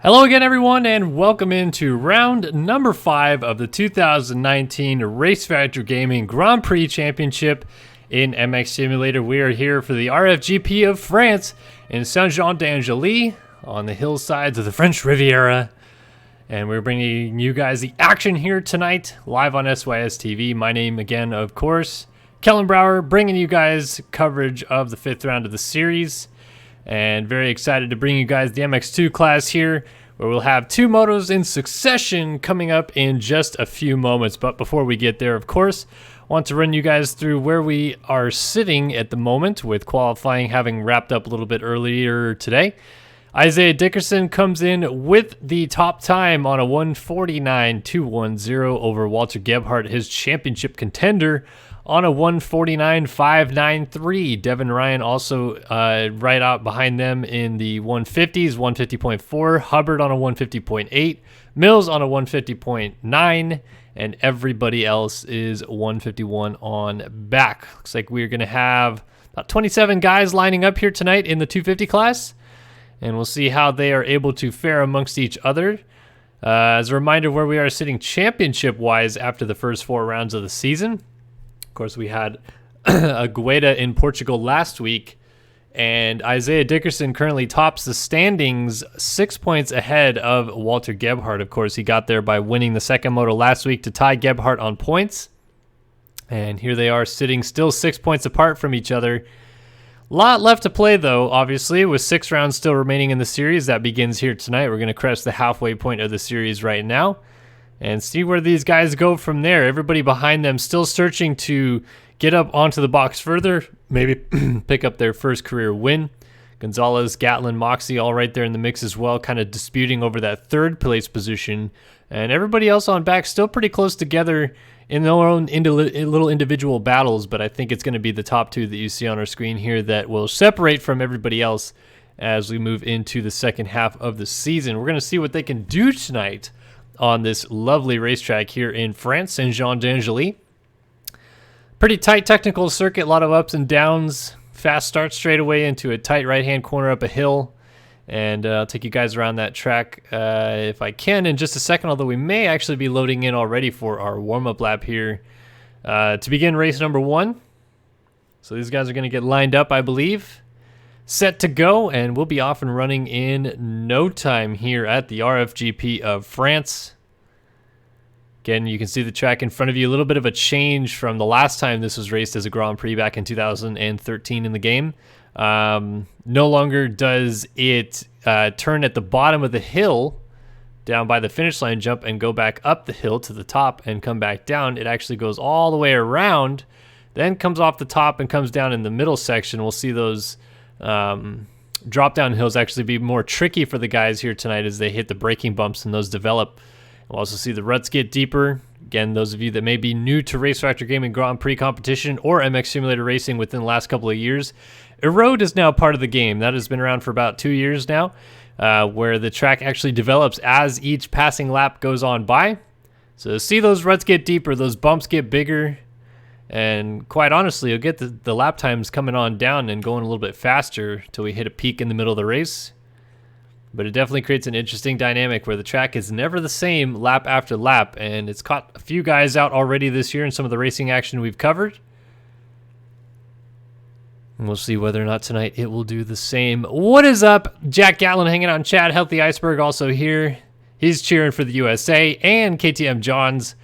Hello again, everyone, and welcome into round number 5 of the 2019 Race Factor Gaming Grand Prix Championship in MX Simulator. We are here for the RFGP of France in Saint-Jean-d'Angely on the hillsides of the French Riviera. And we're bringing you guys the action here tonight, live on SYS TV. My name, again, of course, Kellen Brower, bringing you guys coverage of the 5th round of the series. And very excited to bring you guys the MX2 class here, where we'll have 2 motos in succession coming up in just a few moments. But before we get there, of course, I want to run you guys through where we are sitting at the moment, with qualifying having wrapped up a little bit earlier today. Isaiah Dickerson comes in with the top time on a 149.210 over Walter Gebhardt, his championship contender, on a 149.593. Devin Ryan also right out behind them in the 150s, 150.4. Hubbard on a 150.8. Mills on a 150.9. And everybody else is 151 on back. Looks like we're going to have about 27 guys lining up here tonight in the 250 class. And we'll see how they are able to fare amongst each other. As a reminder, where we are sitting championship-wise after the first 4 rounds of the season. Of course, we had a Gueda in Portugal last week, and Isaiah Dickerson currently tops the standings 6 points ahead of Walter Gebhardt. Of course, he got there by winning the second moto last week to tie Gebhardt on points. And here they are sitting still 6 points apart from each other. A lot left to play, though, obviously, with 6 rounds still remaining in the series. That begins here tonight. We're going to crest the halfway point of the series right now and see where these guys go from there. Everybody behind them still searching to get up onto the box further, maybe pick up their first career win. Gonzalez, Gatlin, Moxie all right there in the mix as well, kind of disputing over that 3rd place position. And everybody else on back still pretty close together in their own little individual battles, but I think it's going to be the top 2 that you see on our screen here that will separate from everybody else as we move into the second half of the season. We're going to see what they can do tonight on this lovely racetrack here in France, Saint-Jean-d'Angely. Pretty tight technical circuit, a lot of ups and downs. Fast start straight away into a tight right-hand corner up a hill. And I'll take you guys around that track if I can in just a second, although we may actually be loading in already for our warm-up lap here to begin race number 1. So these guys are going to get lined up, I believe. Set to go, and we'll be off and running in no time here at the RFGP of France. Again, you can see the track in front of you. A little bit of a change from the last time this was raced as a Grand Prix back in 2013 in the game. No longer does it turn at the bottom of the hill down by the finish line jump and go back up the hill to the top and come back down. It actually goes all the way around, then comes off the top and comes down in the middle section. We'll see those drop down hills actually be more tricky for the guys here tonight as they hit the braking bumps and those develop. We'll also see the ruts get deeper. Again, those of you that may be new to Race Factor Gaming Grand Prix competition or MX Simulator racing within the last couple of years, Erode is now part of the game. That has been around for about 2 years now, where the track actually develops as each passing lap goes on by. So see those ruts get deeper, those bumps get bigger, and quite honestly, you'll get the lap times coming on down and going a little bit faster till we hit a peak in the middle of the race. But it definitely creates an interesting dynamic where the track is never the same lap after lap, and it's caught a few guys out already this year in some of the racing action we've covered. And we'll see whether or not tonight it will do the same. What is up? Jack Gatlin hanging out in chat. Healthy Iceberg also here. He's cheering for the USA. And KTM Johns,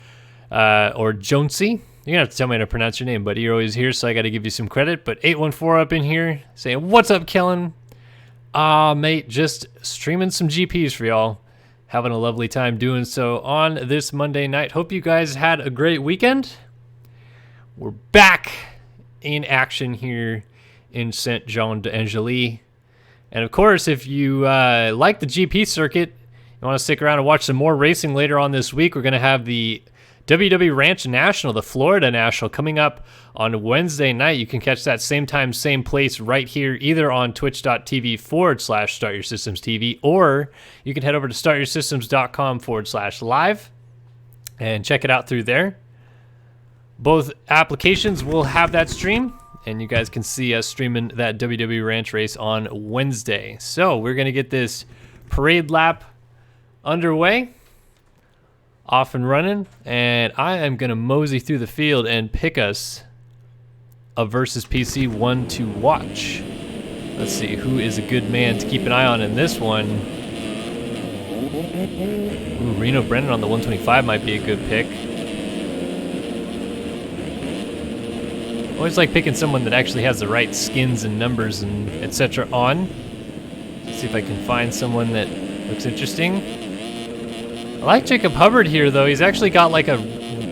or Jonesy. You're going to have to tell me how to pronounce your name, buddy. You're always here, so I got to give you some credit. But 814 up in here saying, "What's up, Kellen?" Mate, just streaming some GPs for y'all. Having a lovely time doing so on this Monday night. Hope you guys had a great weekend. We're back in action here in Saint-Jean-d'Angely. And of course, if you like the GP circuit, you want to stick around and watch some more racing later on this week, we're going to have the WW Ranch National, the Florida National, coming up on Wednesday night. You can catch that same time, same place right here, either on twitch.tv/StartYourSystemsTV, or you can head over to startyoursystems.com/live and check it out through there. Both applications will have that stream, and you guys can see us streaming that WW Ranch race on Wednesday. So we're going to get this parade lap underway. Off and running. And I am going to mosey through the field and pick us a versus PC one to watch. Let's see who is a good man to keep an eye on in this one. Ooh, Reno Brennan on the 125 might be a good pick. Always like picking someone that actually has the right skins and numbers and etc. on. Let's see if I can find someone that looks interesting. I like Jacob Hubbard here though. He's actually got like a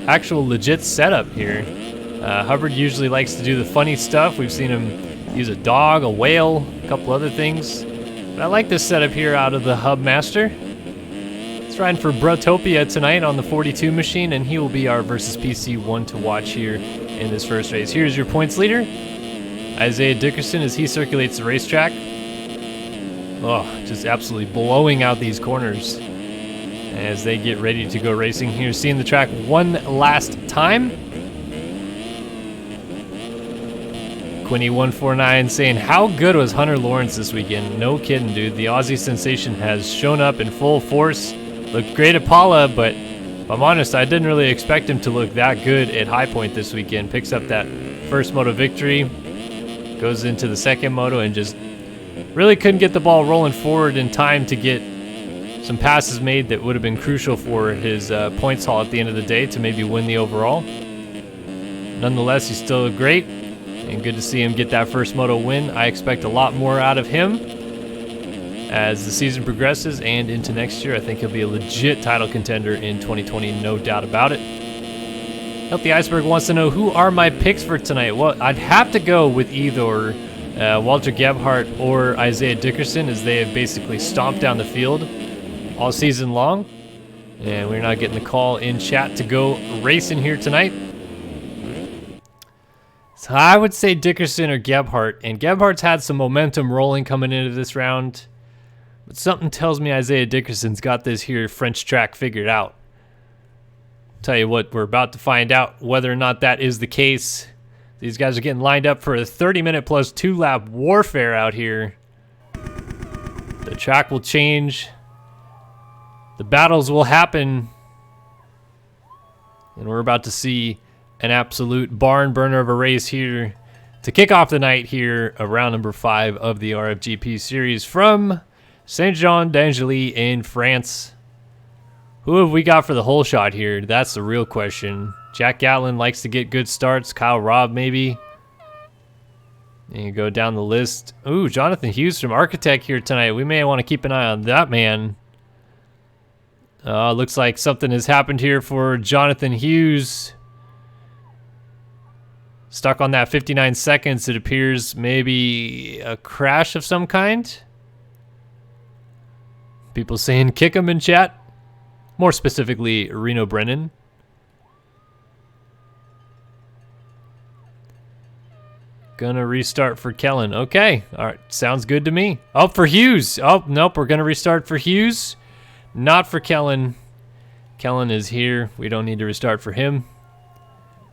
actual legit setup here. Hubbard usually likes to do the funny stuff. We've seen him use a dog, a whale, a couple other things. But I like this setup here out of the Hub Master. He's riding for Brotopia tonight on the 42 machine, and he will be our versus PC one to watch here in this first race. Here's your points leader, Isaiah Dickerson, as he circulates the racetrack. Oh, just absolutely blowing out these corners as they get ready to go racing here. Seeing the track one last time. Quinny149 saying, how good was Hunter Lawrence this weekend? No kidding, dude. The Aussie sensation has shown up in full force. Looked great at Paula, but if I'm honest, I didn't really expect him to look that good at High Point this weekend. Picks up that first moto victory, goes into the second moto, and just really couldn't get the ball rolling forward in time to get some passes made that would have been crucial for his points haul at the end of the day to maybe win the overall. Nonetheless, he's still great, and good to see him get that first moto win. I expect a lot more out of him as the season progresses and into next year. I think he'll be a legit title contender in 2020, no doubt about it. Healthy Iceberg wants to know, who are my picks for tonight? Well, I'd have to go with either Walter Gebhardt or Isaiah Dickerson, as they have basically stomped down the field all season long. And we're not getting the call in chat to go racing here tonight. So I would say Dickerson or Gebhardt, and Gebhardt's had some momentum rolling coming into this round. But something tells me Isaiah Dickerson's got this here French track figured out. Tell you what, we're about to find out whether or not that is the case. These guys are getting lined up for a 30-minute plus 2-lap warfare out here. The track will change. The battles will happen. And we're about to see an absolute barn burner of a race here to kick off the night here around number 5 of the RFGP series from Saint-Jean-d'Angely in France. Who have we got for the whole shot here? That's the real question. Jack Gatlin likes to get good starts. Kyle Robb, maybe. And you go down the list. Ooh, Jonathan Hughes from Architect here tonight. We may want to keep an eye on that man. Looks like something has happened here for Jonathan Hughes. Stuck on that 59 seconds. It appears maybe a crash of some kind. People saying kick him in chat. More specifically, Reno Brennan. Gonna restart for Kellen. Okay. All right. Sounds good to me. Oh, for Hughes. Oh, nope. We're gonna restart for Hughes. Not for Kellen. Kellen is here. We don't need to restart for him.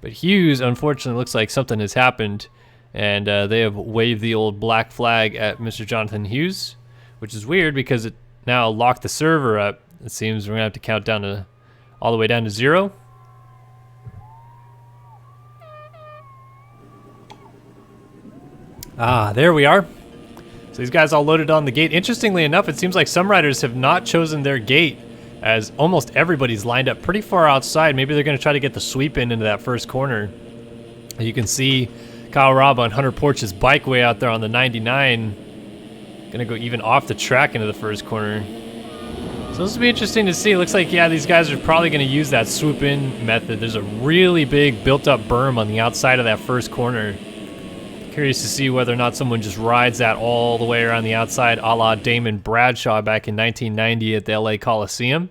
But Hughes, unfortunately, looks like something has happened. And they have waved the old black flag at Mr. Jonathan Hughes, which is weird because it now locked the server up. It seems we're going to have to count down to all the way down to 0. Ah, there we are. So these guys all loaded on the gate. Interestingly enough, it seems like some riders have not chosen their gate, as almost everybody's lined up pretty far outside. Maybe they're going to try to get the sweep in into that first corner. You can see Kyle Robb on Hunter Porch's bike way out there on the 99. Going to go even off the track into the first corner. So this will be interesting to see. It looks like, yeah, these guys are probably going to use that swoop in method. There's a really big built up berm on the outside of that first corner. Curious to see whether or not someone just rides that all the way around the outside, a la Damon Bradshaw back in 1990 at the LA Coliseum.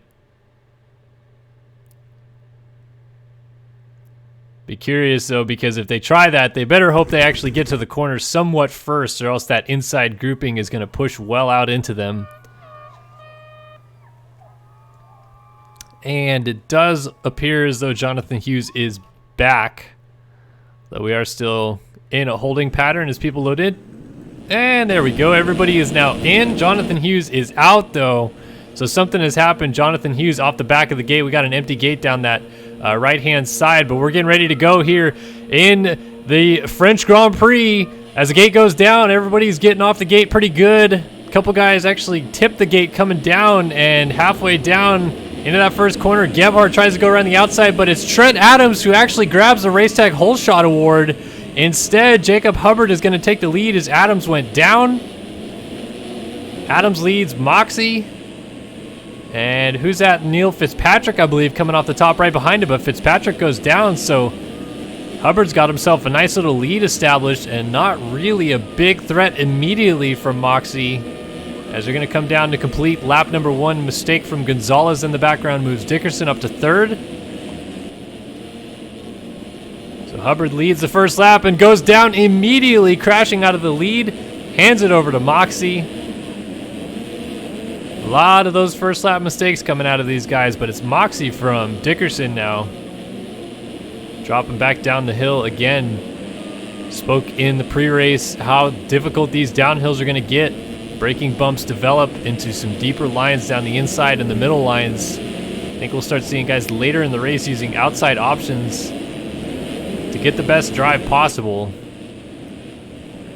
Be curious, though, because if they try that, they better hope they actually get to the corner somewhat first, or else that inside grouping is going to push well out into them. And it does appear as though Jonathan Hughes is back, though we are still in a holding pattern as people load in. And there we go. Everybody is now in. Jonathan Hughes is out, though. So something has happened. Jonathan Hughes off the back of the gate. We got an empty gate down that right-hand side, but we're getting ready to go here in the French Grand Prix. As the gate goes down, everybody's getting off the gate pretty good. A couple guys actually tipped the gate coming down, and halfway down into that first corner, Gebhardt tries to go around the outside, but it's Trent Adams who actually grabs the Race Tech Hole Shot Award. Instead, Jacob Hubbard is going to take the lead as Adams went down. Adams leads Moxie. And who's that? Neil Fitzpatrick, I believe, coming off the top right behind him, but Fitzpatrick goes down, so Hubbard's got himself a nice little lead established, and not really a big threat immediately from Moxie, as they're going to come down to complete lap number 1. Mistake from Gonzalez in the background moves Dickerson up to 3rd. So Hubbard leads the first lap and goes down immediately, crashing out of the lead, hands it over to Moxie. A lot of those first lap mistakes coming out of these guys, but it's Moxie from Dickerson now. Dropping back down the hill again. Spoke in the pre-race how difficult these downhills are going to get. Braking bumps develop into some deeper lines down the inside and the middle lines. I think we'll start seeing guys later in the race using outside options to get the best drive possible.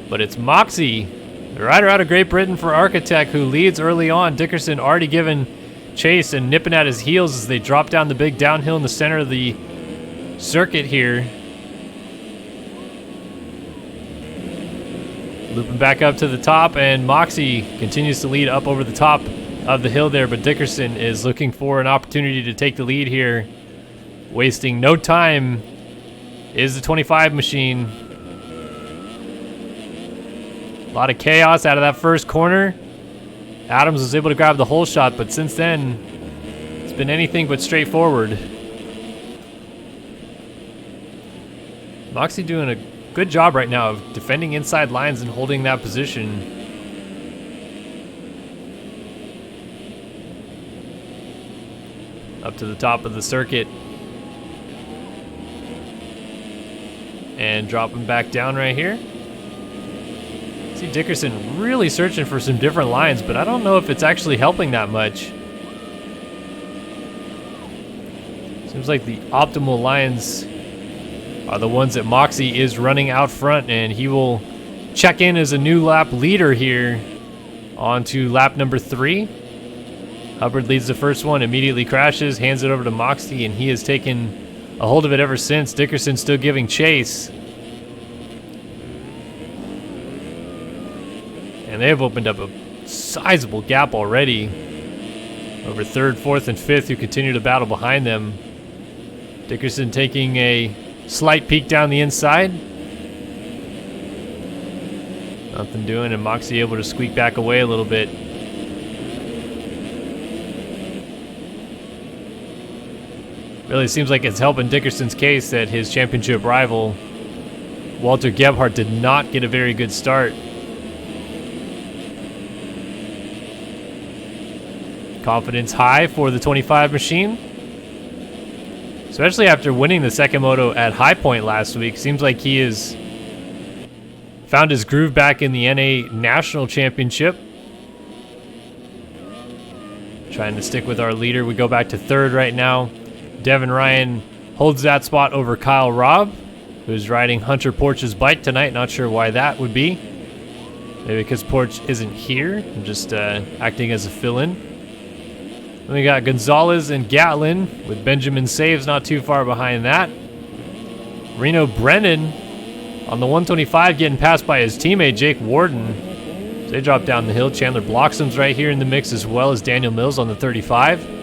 But it's Moxie, the rider out of Great Britain for Architect, who leads early on. Dickerson already given chase and nipping at his heels as they drop down the big downhill in the center of the circuit here. Looping back up to the top, and Moxie continues to lead up over the top of the hill there, but Dickerson is looking for an opportunity to take the lead here. Wasting no time is the 25 machine. A lot of chaos out of that first corner. Adams was able to grab the hole shot, but since then, it's been anything but straightforward. Moxie doing a good job right now of defending inside lines and holding that position. Up to the top of the circuit. And dropping back down right here. See Dickerson really searching for some different lines, but I don't know if it's actually helping that much. Seems like the optimal lines are the ones that Moxie is running out front, and he will check in as a new lap leader here on to lap number 3. Hubbard leads the first one, immediately crashes, hands it over to Moxie, and he has taken a hold of it ever since. Dickerson still giving chase. And they have opened up a sizable gap already over 3rd, 4th, and 5th, who continue to battle behind them. Dickerson taking a slight peek down the inside. Nothing doing, and Moxie able to squeak back away a little bit. Really seems like it's helping Dickerson's case that his championship rival, Walter Gebhardt, did not get a very good start. Confidence high for the 25 machine. Especially after winning the second moto at High Point last week. Seems like he has found his groove back in the NA National Championship. Trying to stick with our leader. We go back to 3rd right now. Devin Ryan holds that spot over Kyle Robb, who's riding Hunter Porch's bike tonight. Not sure why that would be. Maybe because Porch isn't here. I'm just acting as a fill-in. Then we got Gonzalez and Gatlin with Benjamin Saves not too far behind that. Reno Brennan on the 125 getting passed by his teammate Jake Warden. So they drop down the hill. Chandler Bloxham's right here in the mix, as well as Daniel Mills on the 35.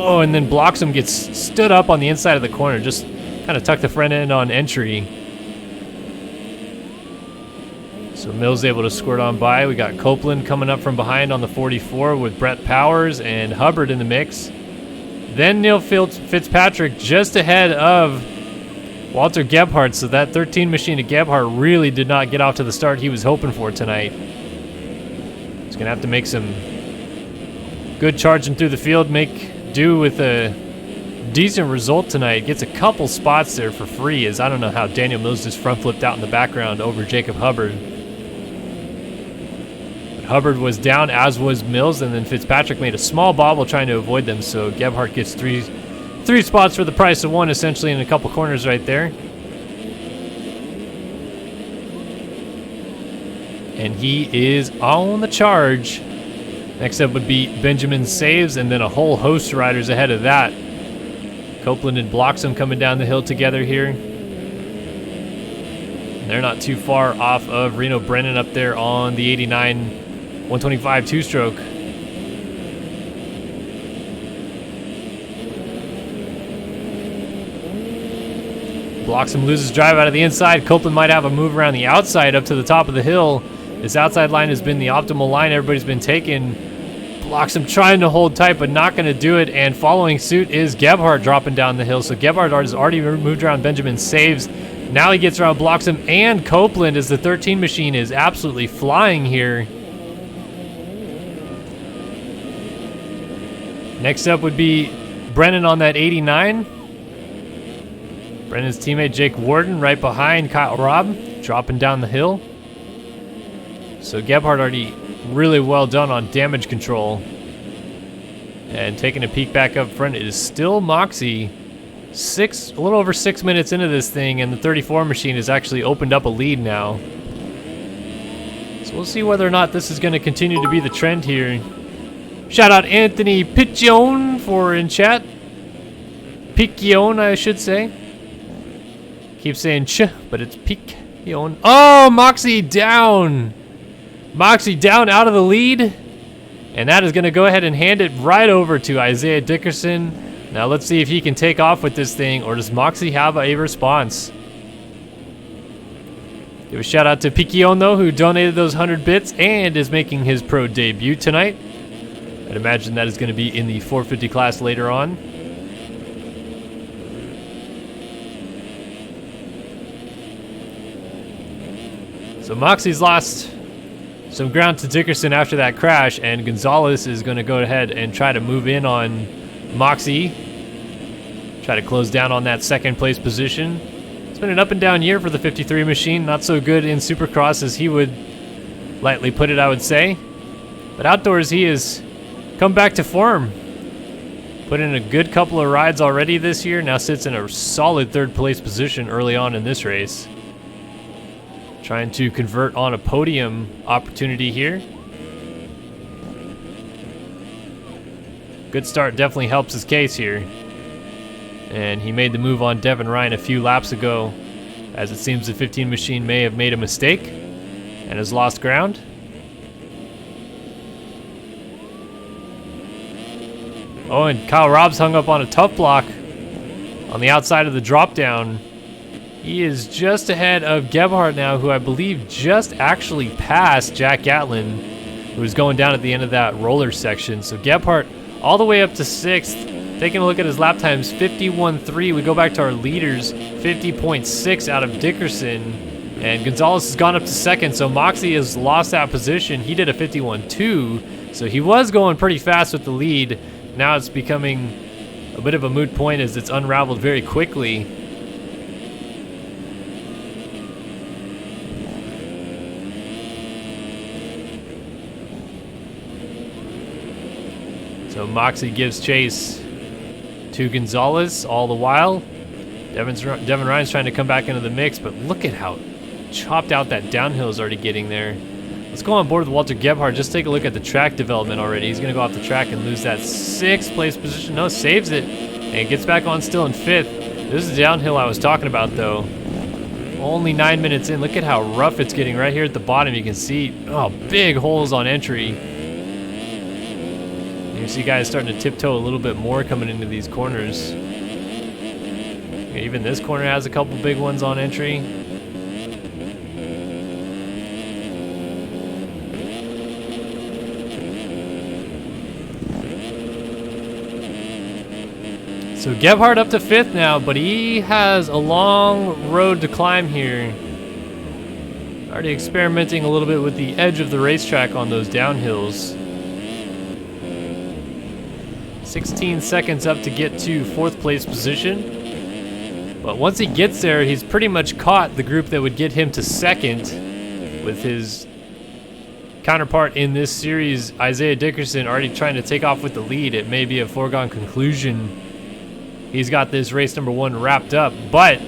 Oh, and then Bloxham gets stood up on the inside of the corner. Just kind of tucked the front end on entry. So Mills able to squirt on by. We got Copeland coming up from behind on the 44 with Brett Powers and Hubbard in the mix. Then Neil Fitzpatrick just ahead of Walter Gebhardt. So that 13 machine of Gebhardt really did not get off to the start he was hoping for tonight. He's going to have to make some good charging through the field, make do with a decent result tonight. Gets a couple spots there for free, as I don't know how Daniel Mills just front flipped out in the background over Jacob Hubbard. Hubbard was down, as was Mills, and then Fitzpatrick made a small bobble trying to avoid them, so Gebhardt gets three spots for the price of one, essentially, in a couple corners right there. And he is on the charge. Next up would be Benjamin Saves, and then a whole host of riders ahead of that. Copeland and Bloxham coming down the hill together here. They're not too far off of Reno Brennan up there on the 89 125 two-stroke. Bloxham loses drive out of the inside. Copeland might have a move around the outside up to the top of the hill. This outside line has been the optimal line everybody's been taking. Bloxham trying to hold tight, but not going to do it. And following suit is Gebhardt dropping down the hill. So Gebhardt has already moved around Benjamin Saves. Now he gets around Bloxham and Copeland as the 13 machine is absolutely flying here. Next up would be Brennan on that 89. Brennan's teammate Jake Warden right behind Kyle Robb, dropping down the hill. So Gebhardt already really well done on damage control. And taking a peek back up front, it is still Moxie. A little over 6 minutes into this thing, and the 34 machine has actually opened up a lead now. So we'll see whether or not this is going to continue to be the trend here. Shout out Anthony Piccione for in chat. Piccione, I should say. Keep saying ch, but it's Piccione. Oh, Moxie down. Moxie down out of the lead. And that is going to go ahead and hand it right over to Isaiah Dickerson. Now let's see if he can take off with this thing, or does Moxie have a response? Give a shout out to Piccione, though, who donated those 100 bits and is making his pro debut tonight. I'd imagine that is going to be in the 450 class later on. So Moxie's lost some ground to Dickerson after that crash, and Gonzalez is going to go ahead and try to move in on Moxie. Try to close down on that second place position. It's been an up and down year for the 53 machine. Not so good in Supercross as he would lightly put it, I would say. But outdoors he has come back to form. Put in a good couple of rides already this year. Now sits in a solid third place position early on in this race. Trying to convert on a podium opportunity here. Good start definitely helps his case here. And he made the move on Devin Ryan a few laps ago, as it seems the 15 machine may have made a mistake and has lost ground. Oh, and Kyle Robb's hung up on a tough block on the outside of the drop down. He is just ahead of Gebhardt now, who I believe just actually passed Jack Gatlin, who was going down at the end of that roller section. So Gebhardt all the way up to 6th. Taking a look at his lap times, 51.3. We go back to our leaders, 50.6 out of Dickerson. And Gonzalez has gone up to 2nd, so Moxie has lost that position. He did a 51.2, so he was going pretty fast with the lead. Now it's becoming a bit of a moot point as it's unraveled very quickly. So Moxie gives chase to Gonzalez all the while. Devin Ryan's trying to come back into the mix, but look at how chopped out that downhill is already getting there. Let's go on board with Walter Gebhardt. Just take a look at the track development already. He's going to go off the track and lose that 6th place position. No, saves it and gets back on still in 5th. This is the downhill I was talking about, though. Only 9 minutes in. Look at how rough it's getting right here at the bottom. You can see, oh, big holes on entry. You see guys starting to tiptoe a little bit more coming into these corners. Even this corner has a couple big ones on entry. So Gebhardt up to 5th now, but he has a long road to climb here. Already experimenting a little bit with the edge of the racetrack on those downhills. 16 seconds up to get to 4th place position. But once he gets there, he's pretty much caught the group that would get him to 2nd with his counterpart in this series, Isaiah Dickerson, already trying to take off with the lead. It may be a foregone conclusion. He's got this race number 1 wrapped up, but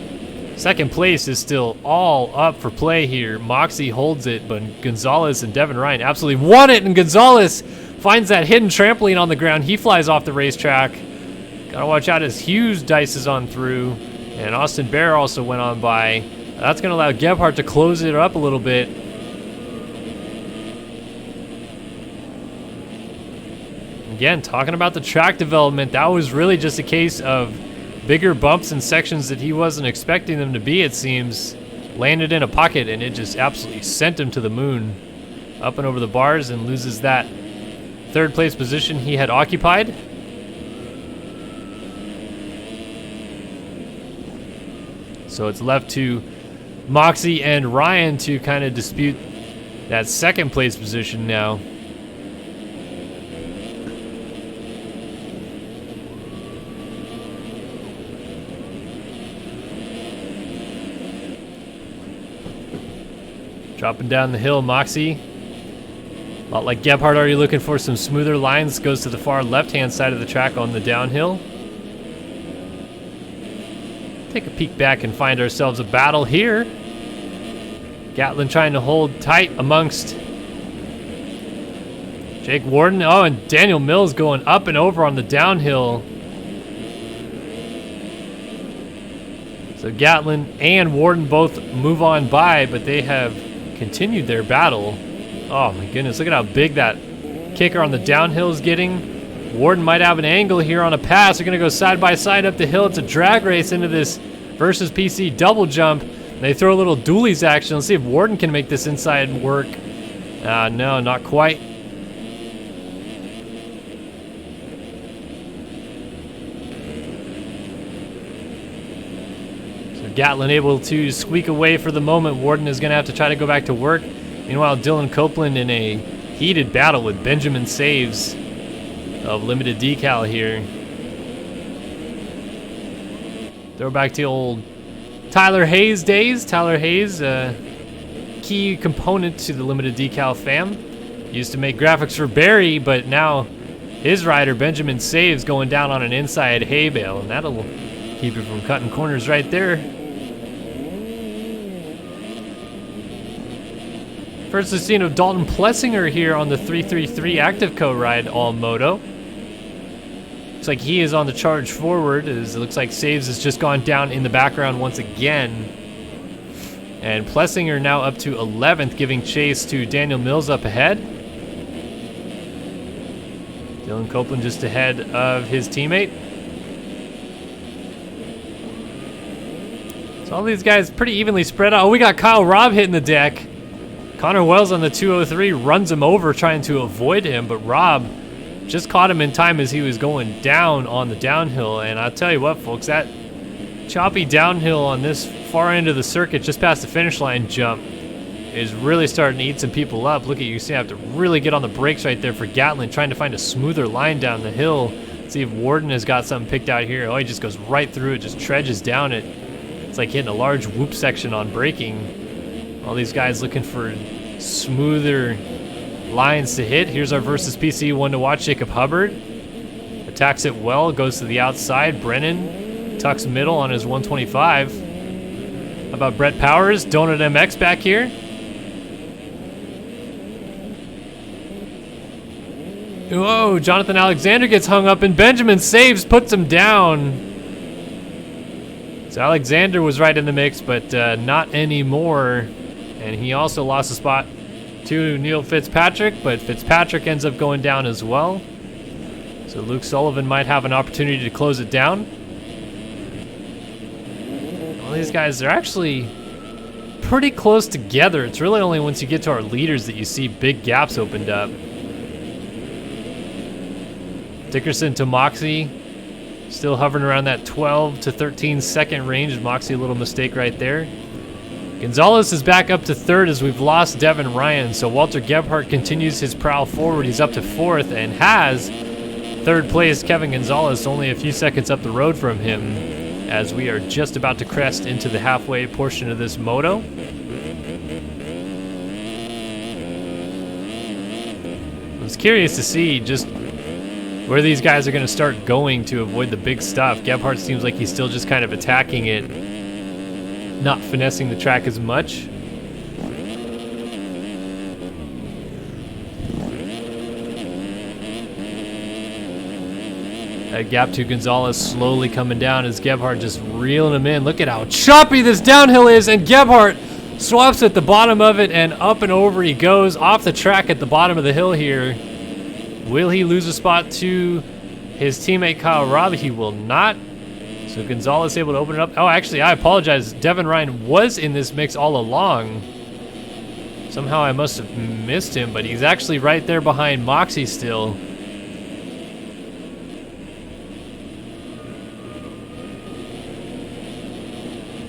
second place is still all up for play here. Moxie holds it, but Gonzalez and Devin Ryan absolutely want it, and Gonzalez finds that hidden trampoline on the ground. He flies off the racetrack. Gotta watch out as Hughes dices on through, and Austin Bear also went on by. That's gonna allow Gebhardt to close it up a little bit. Again, talking about the track development, that was really just a case of bigger bumps and sections that he wasn't expecting them to be, it seems. Landed in a pocket, and it just absolutely sent him to the moon. Up and over the bars, and loses that third place position he had occupied. So it's left to Moxie and Ryan to kind of dispute that second place position now. Dropping down the hill, Moxie. A lot like Gebhardt, already looking for some smoother lines. Goes to the far left-hand side of the track on the downhill. Take a peek back and find ourselves a battle here. Gatlin trying to hold tight amongst Jake Warden. Oh, and Daniel Mills going up and over on the downhill. So Gatlin and Warden both move on by, but they have continued their battle. Oh my goodness, look at how big that kicker on the downhill is getting. Warden might have an angle here on a pass. They're going to go side by side up the hill. It's a drag race into this versus PC double jump. They throw a little dualies action. Let's see if Warden can make this inside work. No, not quite. Gatlin able to squeak away for the moment. Warden is going to have to try to go back to work. Meanwhile, Dylan Copeland in a heated battle with Benjamin Saves of Limited Decal here. Throw back to old Tyler Hayes days. Tyler Hayes, key component to the Limited Decal fam. Used to make graphics for Barry, but now his rider, Benjamin Saves, going down on an inside hay bale, and that'll keep it from cutting corners right there. First, the scene of Dalton Plessinger here on the 333 Active Co ride all moto. Looks like he is on the charge forward, as it looks like Saves has just gone down in the background once again. And Plessinger now up to 11th, giving chase to Daniel Mills up ahead. Dylan Copeland just ahead of his teammate. So all these guys pretty evenly spread out. Oh, we got Kyle Robb hitting the deck. Connor Wells on the 203 runs him over trying to avoid him, but Robb just caught him in time as he was going down on the downhill. And I'll tell you what, folks, that choppy downhill on this far end of the circuit just past the finish line jump is really starting to eat some people up. Look at you, see, I have to really get on the brakes right there for Gatlin, trying to find a smoother line down the hill. Let's see if Warden has got something picked out here. Oh, he just goes right through it, just trudges down it. It's like hitting a large whoop section on braking. All these guys looking for smoother lines to hit. Here's our versus PC one to watch. Jacob Hubbard attacks it well, goes to the outside. Brennan tucks middle on his 125. How about Brett Powers? Donut MX back here. Whoa, Jonathan Alexander gets hung up and Benjamin Saves, puts him down. So Alexander was right in the mix, but not anymore. And he also lost a spot to Neil Fitzpatrick, but Fitzpatrick ends up going down as well. So Luke Sullivan might have an opportunity to close it down. All these guys are actually pretty close together. It's really only once you get to our leaders that you see big gaps opened up. Dickerson to Moxie. Still hovering around that 12 to 13 second range. Moxie, a little mistake right there. Gonzalez is back up to third as we've lost Devin Ryan. So Walter Gebhardt continues his prowl forward. He's up to fourth and has third place Kevin Gonzalez only a few seconds up the road from him as we are just about to crest into the halfway portion of this moto. was curious to see just where these guys are going to start going to avoid the big stuff. Gebhardt seems like he's still just kind of attacking it, not finessing the track as much. That gap to Gonzalez slowly coming down as Gebhardt just reeling him in. Look at how choppy this downhill is, and Gebhardt swaps at the bottom of it, and up and over he goes off the track at the bottom of the hill here. Will he lose a spot to his teammate Kyle Robb? He will not. So Gonzalez able to open it up. Oh, actually, I apologize. Devin Ryan was in this mix all along. Somehow I must have missed him, but he's actually right there behind Moxie still.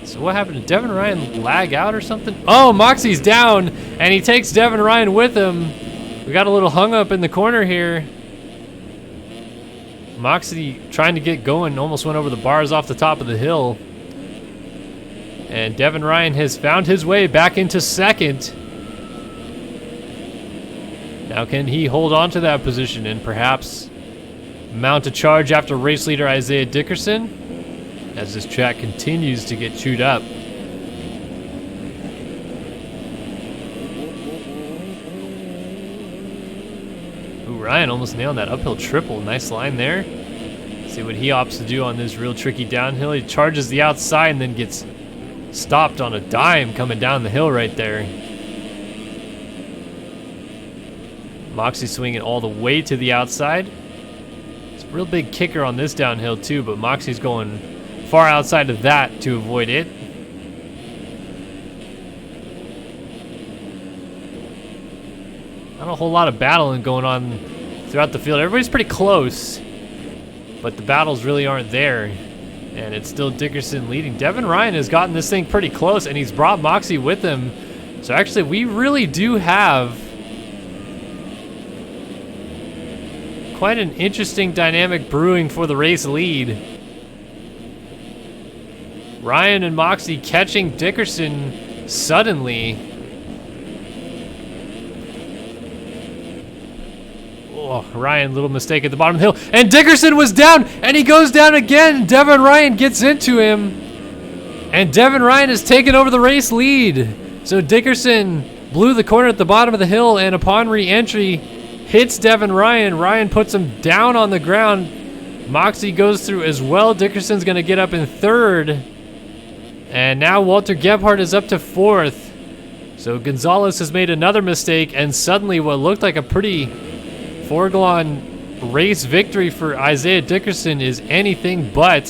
So what happened? Did Devin Ryan lag out or something? Oh, Moxie's down, and he takes Devin Ryan with him. We got a little hung up in the corner here. Moxie trying to get going, almost went over the bars off the top of the hill. And Devin Ryan has found his way back into second. Now can he hold on to that position and perhaps mount a charge after race leader Isaiah Dickerson as this track continues to get chewed up? Ryan almost nailed that uphill triple. Nice line there. See what he opts to do on this real tricky downhill. He charges the outside and then gets stopped on a dime coming down the hill right there. Moxie swinging all the way to the outside. It's a real big kicker on this downhill too, but Moxie's going far outside of that to avoid it. Not a whole lot of battling going on throughout the field. Everybody's pretty close, but the battles really aren't there. And it's still Dickerson leading. Devin Ryan has gotten this thing pretty close, and he's brought Moxie with him. So actually, we really do have quite an interesting dynamic brewing for the race lead. Ryan and Moxie catching Dickerson suddenly. Oh, Ryan, little mistake at the bottom of the hill. And Dickerson was down, and he goes down again. Devin Ryan gets into him. And Devin Ryan has taken over the race lead. So Dickerson blew the corner at the bottom of the hill, and upon re-entry, hits Devin Ryan. Ryan puts him down on the ground. Moxie goes through as well. Dickerson's going to get up in third. And now Walter Gebhardt is up to fourth. So Gonzalez has made another mistake, and suddenly what looked like a pretty foregone race victory for Isaiah Dickerson is anything but.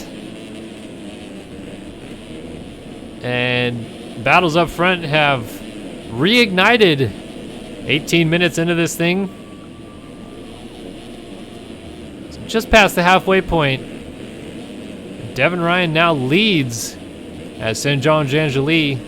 And battles up front have reignited 18 minutes into this thing. So just past the halfway point. Devin Ryan now leads as St. John Jangeli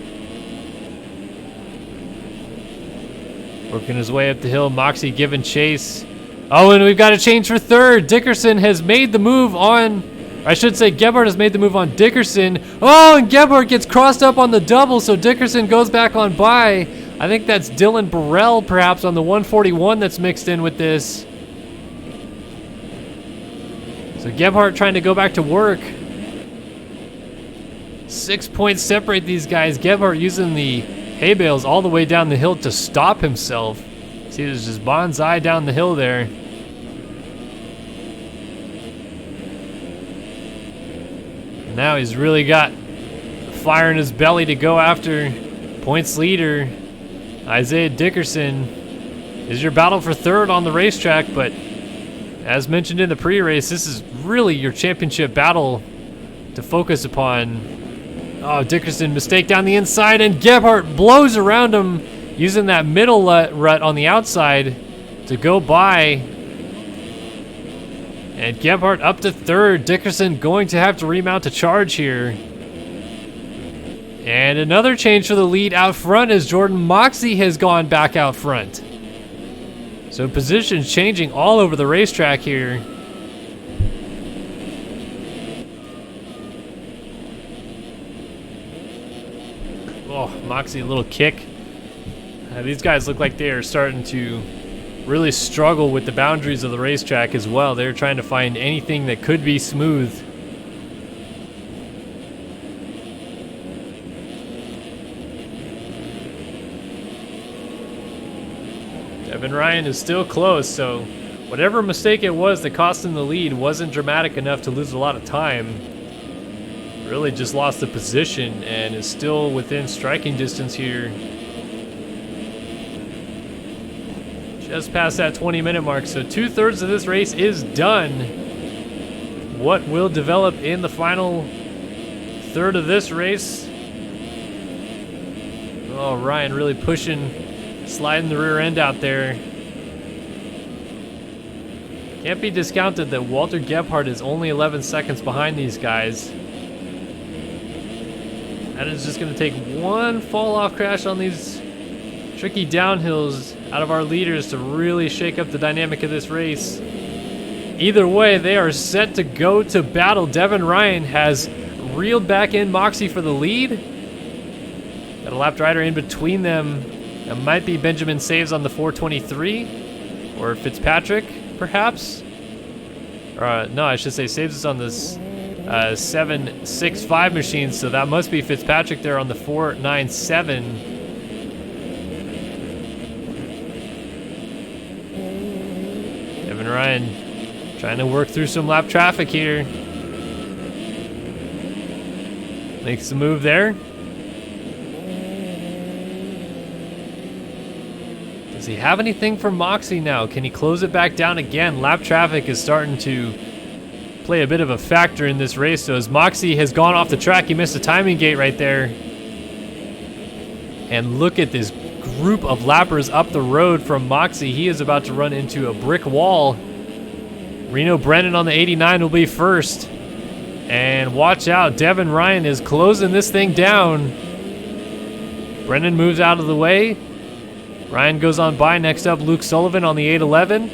working his way up the hill. Moxie giving chase. Oh, and we've got a change for third. Dickerson has made the move on, I should say Gebhardt has made the move on Dickerson. Oh, and Gebhardt gets crossed up on the double, so Dickerson goes back on by. I think that's Dylan Burrell perhaps on the 141 that's mixed in with this. So Gebhardt trying to go back to work. 6 points separate these guys. Gebhardt using the hay bales all the way down the hill to stop himself. See, there's just bonsai down the hill there. Now he's really got fire in his belly to go after points leader Isaiah Dickerson. Is your battle for third on the racetrack, but as mentioned in the pre-race, this is really your championship battle to focus upon. Oh, Dickerson mistake down the inside, and Gebhardt blows around him using that middle rut on the outside to go by. And Gebhardt up to third. Dickerson going to have to remount a charge here. And another change for the lead out front as Jordan Moxie has gone back out front. So positions changing all over the racetrack here. Oh, Moxie, a little kick. These guys look like they are starting to really struggle with the boundaries of the racetrack as well. They're trying to find anything that could be smooth. Devin Ryan is still close, so whatever mistake it was that cost him the lead wasn't dramatic enough to lose a lot of time. Really just lost the position and is still within striking distance here. Just past that 20-minute mark, so 2/3 of this race is done. What will develop in the final third of this race? Oh, Ryan really pushing, sliding the rear end out there. Can't be discounted that Walter Gebhardt is only 11 seconds behind these guys. That is just going to take one fall-off crash on these tricky downhills out of our leaders to really shake up the dynamic of this race. Either way, they are set to go to battle. Devin Ryan has reeled back in Moxie for the lead. Got a lapped rider in between them. It might be Benjamin Saves on the 423, or Fitzpatrick, perhaps. Or, no, I should say Saves is on this 765 machine, so that must be Fitzpatrick there on the 497. Devin Ryan trying to work through some lap traffic here. Makes the move there. Does he have anything for Moxie now? Can he close it back down again? Lap traffic is starting to play a bit of a factor in this race. So as Moxie has gone off the track, he missed a timing gate right there. And look at this group of lappers up the road from Moxie. He is about to run into a brick wall. Reno Brennan on the 89 will be first. And watch out, Devin Ryan is closing this thing down. Brennan moves out of the way. Ryan goes on by. Next up, Luke Sullivan on the 811.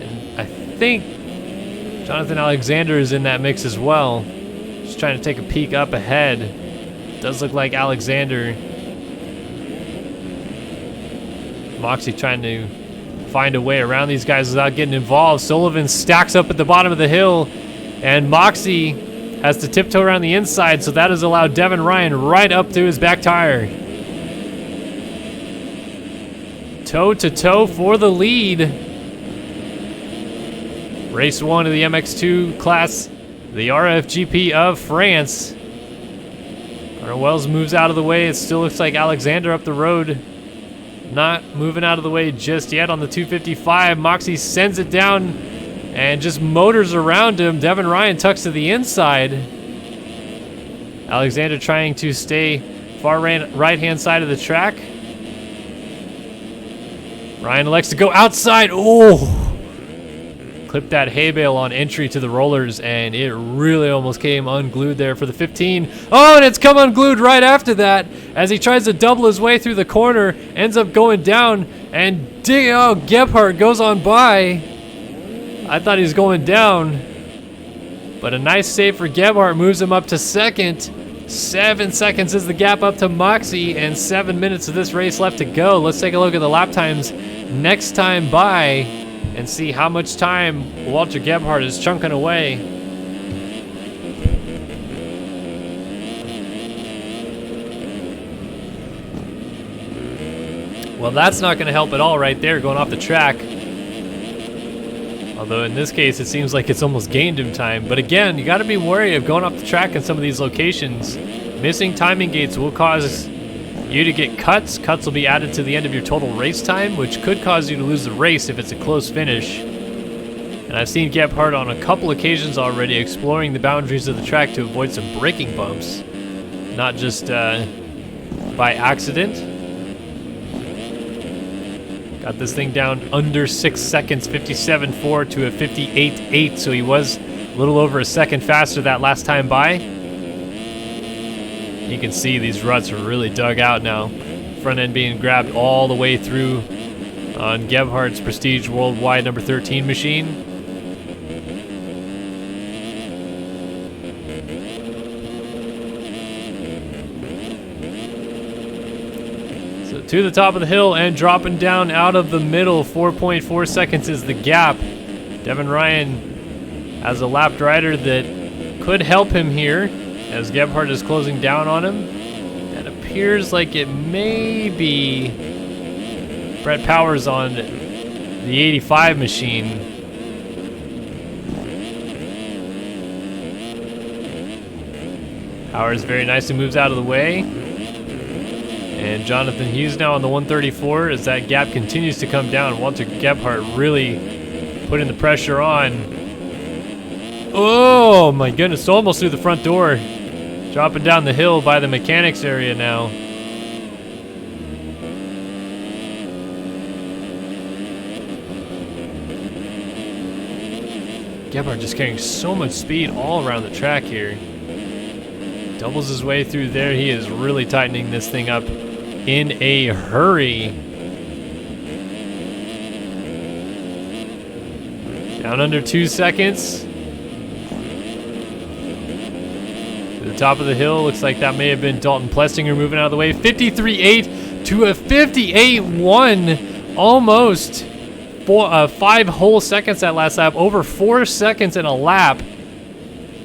And I think Jonathan Alexander is in that mix as well. Just trying to take a peek up ahead. Does look like Alexander. Moxie trying to find a way around these guys without getting involved. Sullivan stacks up at the bottom of the hill, and Moxie has to tiptoe around the inside, so that has allowed Devin Ryan right up to his back tire. Toe-to-toe for the lead. Race 1 of the MX2 class, the RFGP of France. Wells moves out of the way. It still looks like Alexander up the road. Not moving out of the way just yet on the 255. Moxie sends it down and just motors around him. Devin Ryan tucks to the inside. Alexander trying to stay far right-hand side of the track. Ryan elects to go outside. Oh! Clipped that hay bale on entry to the rollers, and it really almost came unglued there for the 15. Oh, and it's come unglued right after that as he tries to double his way through the corner, ends up going down, and Gebhardt goes on by. I thought he was going down, but a nice save for Gebhardt moves him up to second. 7 seconds is the gap up to Moxie, and 7 minutes of this race left to go. Let's take a look at the lap times next time by and see how much time Walter Gebhardt is chunking away. Well, that's not going to help at all right there, going off the track. Although in this case, it seems like it's almost gained him time. But again, you got to be wary of going off the track in some of these locations. Missing timing gates will cause you to get cuts. Cuts will be added to the end of your total race time, which could cause you to lose the race if it's a close finish. And I've seen Gebhardt on a couple occasions already exploring the boundaries of the track to avoid some braking bumps, not just by accident. Got this thing down under 6 seconds, 57.4 to a 58.8, so he was a little over a second faster that last time by. You can see these ruts are really dug out now. Front end being grabbed all the way through on Gebhardt's Prestige Worldwide number 13 machine. So to the top of the hill and dropping down out of the middle. 4.4 seconds is the gap. Devin Ryan has a lapped rider that could help him here as Gebhardt is closing down on him. It appears like it may be Brett Powers on the 85 machine. Powers very nicely moves out of the way. And Jonathan Hughes now on the 134 as that gap continues to come down. Walter Gebhardt really putting the pressure on. Oh my goodness, almost through the front door. Dropping down the hill by the mechanics area now. Gebhardt just carrying so much speed all around the track here. Doubles his way through there. He is really tightening this thing up in a hurry. Down under 2 seconds. To the top of the hill. Looks like that may have been Dalton Plessinger moving out of the way. 53.8 to a 58.1. Almost 5 whole seconds that last lap. Over 4 seconds in a lap.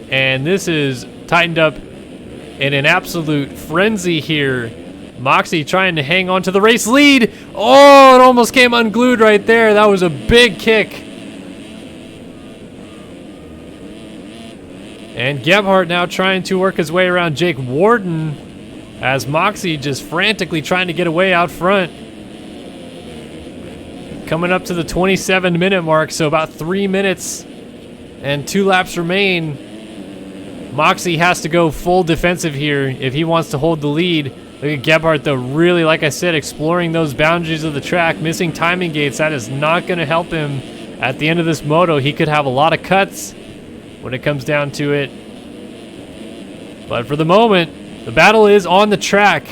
And this is tightened up in an absolute frenzy here. Moxie trying to hang on to the race lead. Oh, it almost came unglued right there. That was a big kick. And Gebhardt now trying to work his way around Jake Warden as Moxie just frantically trying to get away out front. Coming up to the 27-minute mark, so about 3 minutes and 2 laps remain. Moxie has to go full defensive here if he wants to hold the lead. Look at Gebhardt, though, really, like I said, exploring those boundaries of the track, missing timing gates. That is not going to help him at the end of this moto. He could have a lot of cuts when it comes down to it. But for the moment, the battle is on the track.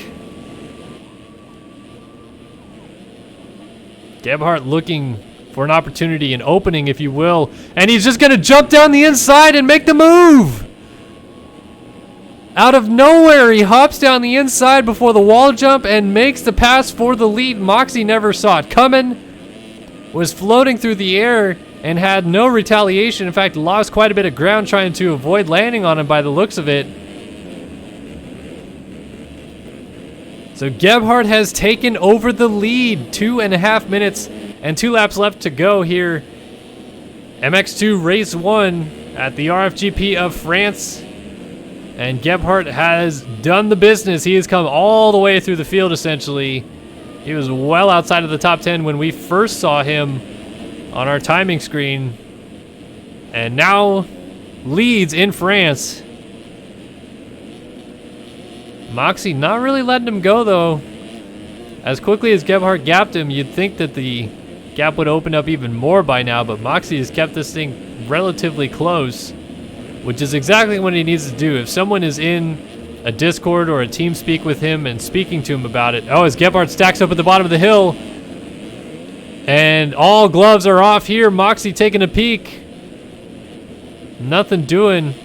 Gebhardt looking for an opportunity, an opening, if you will. And he's just going to jump down the inside and make the move. Out of nowhere, he hops down the inside before the wall jump and makes the pass for the lead. Moxie never saw it coming, was floating through the air and had no retaliation. In fact, lost quite a bit of ground trying to avoid landing on him by the looks of it. So Gebhardt has taken over the lead. 2.5 minutes and 2 laps left to go here. MX2 race 1 at the RFGP of France. And Gebhardt has done the business. He has come all the way through the field, essentially. He was well outside of the top 10 when we first saw him on our timing screen. And now leads in France. Moxie not really letting him go, though. As quickly as Gebhardt gapped him, you'd think that the gap would open up even more by now, but Moxie has kept this thing relatively close, which is exactly what he needs to do. If someone is in a Discord or a team speak with him and speaking to him about it. Oh, as Gebhardt stacks up at the bottom of the hill. And all gloves are off here. Moxie taking a peek. Nothing doing.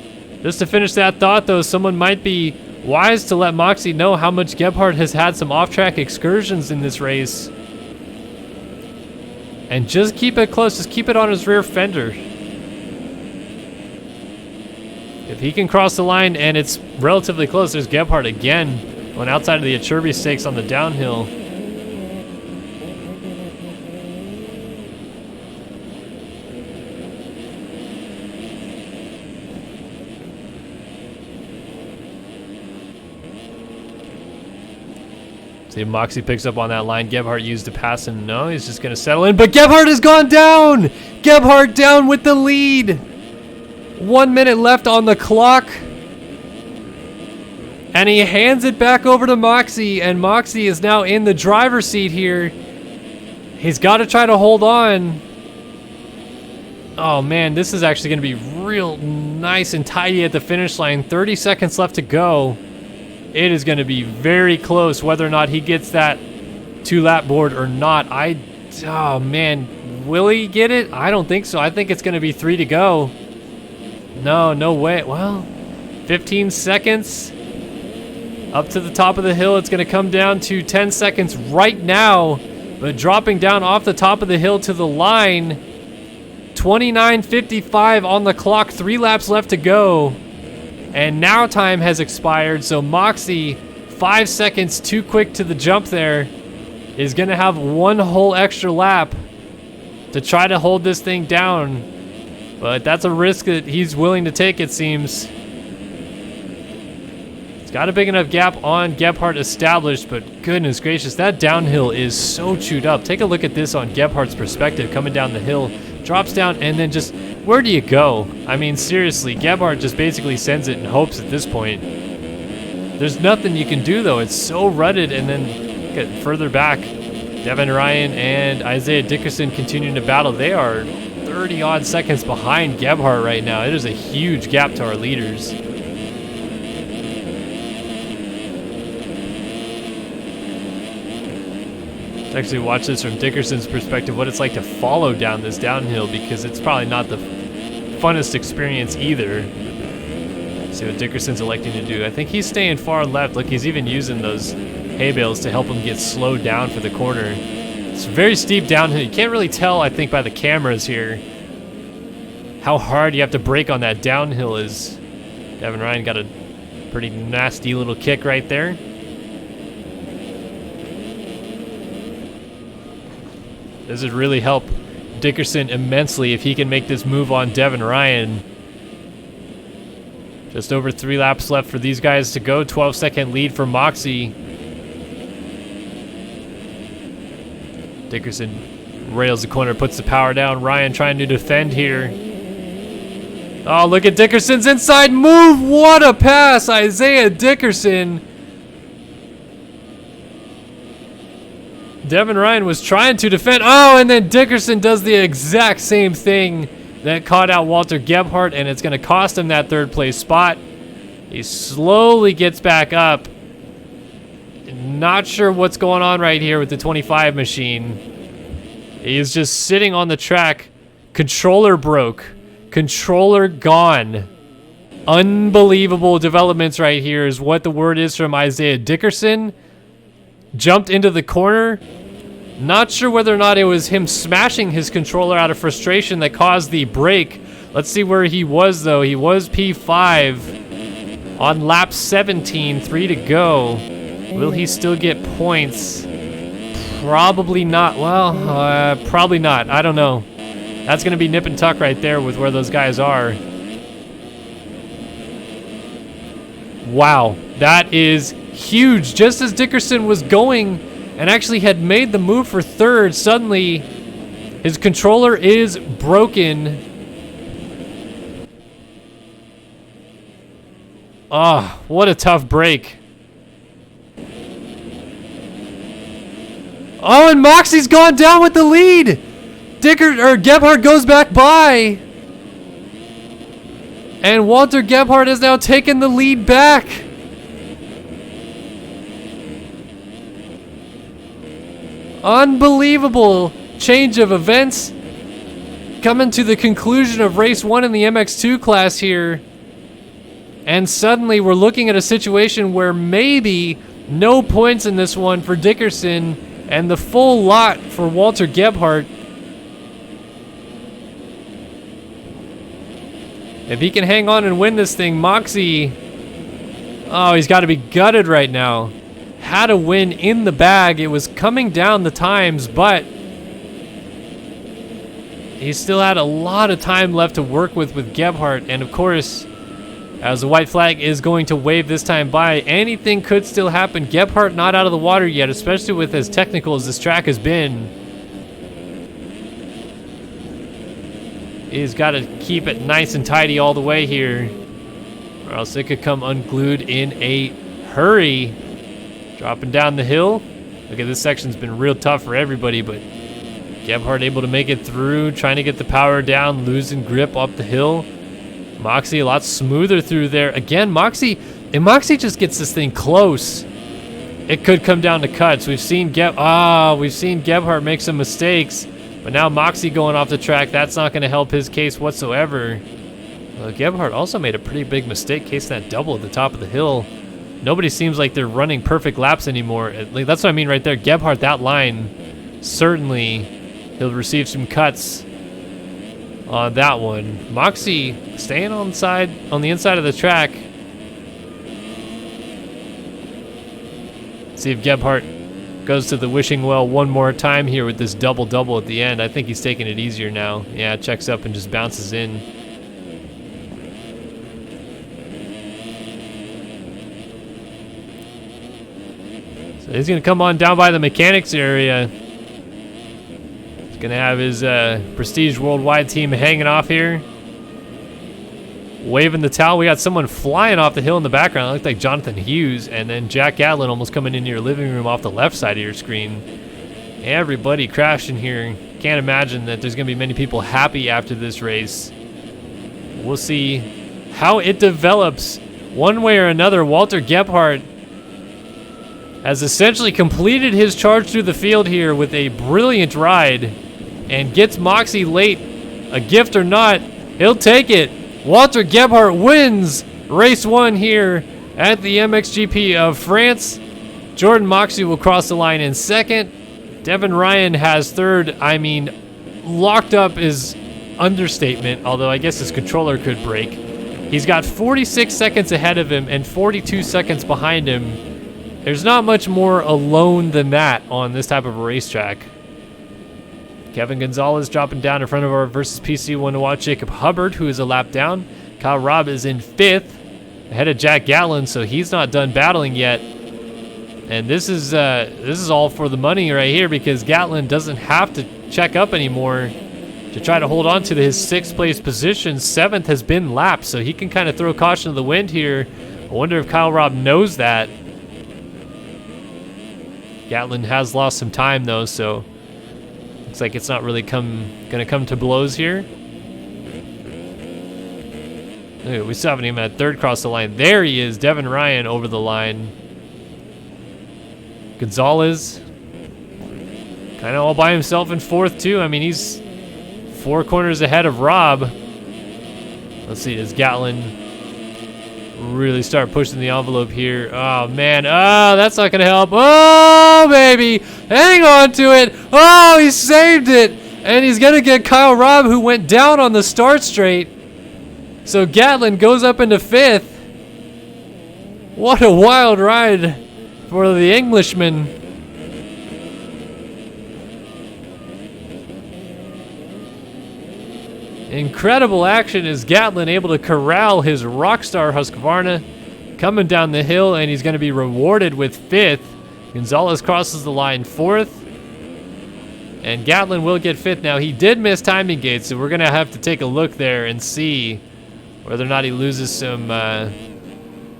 Just to finish that thought, though, someone might be wise to let Moxie know how much Gebhardt has had some off-track excursions in this race. And just keep it close. Just keep it on his rear fender. If he can cross the line and it's relatively close, there's Gebhardt again going outside of the Iturbe stakes on the downhill. See if Moxie picks up on that line. Gebhardt used to pass him. No, he's just going to settle in. But Gebhardt has gone down! Gebhardt down with the lead! 1 minute left on the clock. And he hands it back over to Moxie. And Moxie is now in the driver's seat here. He's got to try to hold on. Oh man, this is actually going to be real nice and tidy at the finish line. 30 seconds left to go. It is going to be very close whether or not he gets that 2-lap board or not. Oh man, will he get it? I don't think so. I think it's going to be 3 to go. No way. Well, 15 seconds. Up to the top of the hill. It's going to come down to 10 seconds right now. But dropping down off the top of the hill to the line. 29:55 on the clock. 3 laps left to go. And now time has expired. So Moxie, 5 seconds too quick to the jump there, is going to have 1 whole extra lap to try to hold this thing down. But that's a risk that he's willing to take, it seems. It's got a big enough gap on Gebhardt established, but goodness gracious, that downhill is so chewed up. Take a look at this on Gebhardt's perspective coming down the hill. Drops down and then just, where do you go? I mean, seriously, Gebhardt just basically sends it in hopes at this point. There's nothing you can do though. It's so rutted, and then get further back. Devin Ryan and Isaiah Dickerson continuing to battle. They are 30 odd seconds behind Gebhardt right now. It is a huge gap to our leaders. Let's actually watch this from Dickerson's perspective, what it's like to follow down this downhill, because it's probably not the funnest experience either. Let's see what Dickerson's electing to do. I think he's staying far left. Look, he's even using those hay bales to help him get slowed down for the corner. It's a very steep downhill. You can't really tell, I think, by the cameras here how hard you have to brake on that downhill is. Devin Ryan got a pretty nasty little kick right there. This would really help Dickerson immensely if he can make this move on Devin Ryan. Just over 3 laps left for these guys to go. 12-second lead for Moxie. Dickerson rails the corner, puts the power down. Ryan trying to defend here. Oh, look at Dickerson's inside move. What a pass, Isaiah Dickerson. Devin Ryan was trying to defend. Oh, and then Dickerson does the exact same thing that caught out Walter Gebhardt, and it's going to cost him that 3rd place spot. He slowly gets back up. Not sure what's going on right here with the 25 machine. He's just sitting on the track. Controller broke. Controller gone. Unbelievable developments right here is what the word is from Isaiah Dickerson. Jumped into the corner. Not sure whether or not it was him smashing his controller out of frustration that caused the break. Let's see where he was, though. He was P5 on lap 17, 3 to go. Will he still get points? Probably not. Well, probably not. I don't know. That's going to be nip and tuck right there with where those guys are. Wow, that is huge. Just as Dickerson was going and actually had made the move for 3rd, suddenly his controller is broken. Ah, what a tough break. Oh, and Moxie's gone down with the lead. Gebhardt goes back by. And Walter Gebhardt has now taken the lead back. Unbelievable change of events. Coming to the conclusion of race 1 in the MX2 class here. And suddenly we're looking at a situation where maybe no points in this one for Dickerson and the full lot for Walter Gebhardt. If he can hang on and win this thing, Moxie, oh, he's got to be gutted right now. Had a win in the bag. It was coming down the times, but he still had a lot of time left to work with Gebhardt. And of course, as the white flag is going to wave this time by, anything could still happen. Gebhardt not out of the water yet, especially with as technical as this track has been. He's got to keep it nice and tidy all the way here, or else it could come unglued in a hurry. Dropping down the hill. Look at this section's been real tough for everybody, but Gebhardt able to make it through, trying to get the power down, losing grip up the hill. Moxie a lot smoother through there. Again, Moxie just gets this thing close. It could come down to cuts. We've seen Gebhardt make some mistakes. But now Moxie going off the track, that's not going to help his case whatsoever. Gebhardt also made a pretty big mistake, casing that double at the top of the hill. nobody seems like they're running perfect laps anymore. Like, that's what I mean right there. Gebhardt, that line, certainly he'll receive some cuts on that one. Moxie staying on the inside of the track. See if Gebhardt goes to the wishing well one more time here with this double-double at the end. I think he's taking it easier now. Yeah, checks up and just bounces in. So he's going to come on down by the mechanics area. He's going to have his Prestige Worldwide team hanging off here. Waving the towel. We got someone flying off the hill in the background. It looked like Jonathan Hughes, and then Jack Gatlin almost coming into your living room off the left side of your screen. Everybody crashed in here. Can't imagine that there's going to be many people happy after this race. We'll see how it develops. One way or another, Walter Gebhardt has essentially completed his charge through the field here with a brilliant ride and gets Moxie late. A gift or not, he'll take it. Walter Gebhardt wins race 1 here at the MXGP of France. Jordan Moxie will cross the line in second. Devin Ryan has third. I mean, locked up is understatement, although I guess his controller could break. He's got 46 seconds ahead of him and 42 seconds behind him. There's not much more alone than that on this type of a racetrack. Kevin Gonzalez dropping down in front of our versus PC one to watch. Jacob Hubbard, who is a lap down. Kyle Robb is in 5th, ahead of Jack Gatlin, so he's not done battling yet. And this is all for the money right here, because Gatlin doesn't have to check up anymore to try to hold on to his 6th place position. 7th has been lapped, so he can kind of throw caution to the wind here. I wonder if Kyle Robb knows that. Gatlin has lost some time though, so looks like it's not really gonna come to blows here. Look, we still haven't even had 3rd cross the line. There he is, Devin Ryan over the line. Gonzalez, kind of all by himself in 4th too. I mean, he's 4 corners ahead of Robb. Let's see, does Gatlin really start pushing the envelope here? Oh man, oh, that's not gonna help. Oh baby, hang on to it. Oh, he saved it, and he's gonna get Kyle Robb, who went down on the start straight. So Gatlin goes up into 5th. What a wild ride for the Englishman. Incredible action as Gatlin able to corral his Rockstar Husqvarna coming down the hill, and he's going to be rewarded with 5th. Gonzalez crosses the line 4th, and Gatlin will get 5th. Now, he did miss timing gates, so we're going to have to take a look there and see whether or not he loses some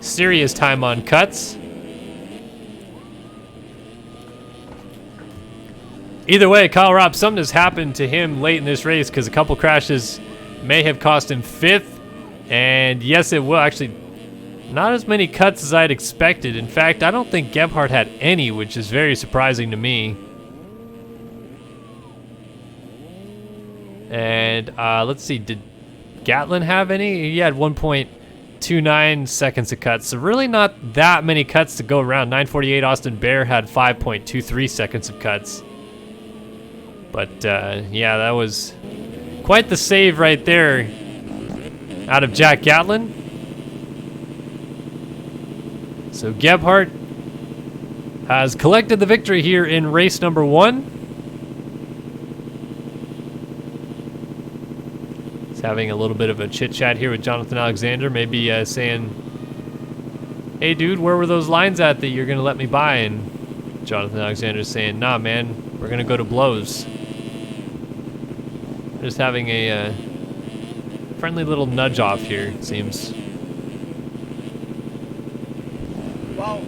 serious time on cuts. Either way, Kyle Robb, something has happened to him late in this race, because a couple crashes may have cost him 5th. And yes, it will. Actually, not as many cuts as I'd expected. In fact, I don't think Gebhardt had any, which is very surprising to me. And let's see, did Gatlin have any? He had 1.29 seconds of cuts. So really not that many cuts to go around. 948 Austin Bear had 5.23 seconds of cuts. But yeah, that was quite the save right there out of Jack Gatlin. So Gebhardt has collected the victory here in race number 1. He's having a little bit of a chit chat here with Jonathan Alexander, maybe saying, "Hey dude, where were those lines at that you're gonna let me by?" And Jonathan Alexander's saying, "Nah man, we're gonna go to blows." Just having a friendly little nudge off here, it seems. Well,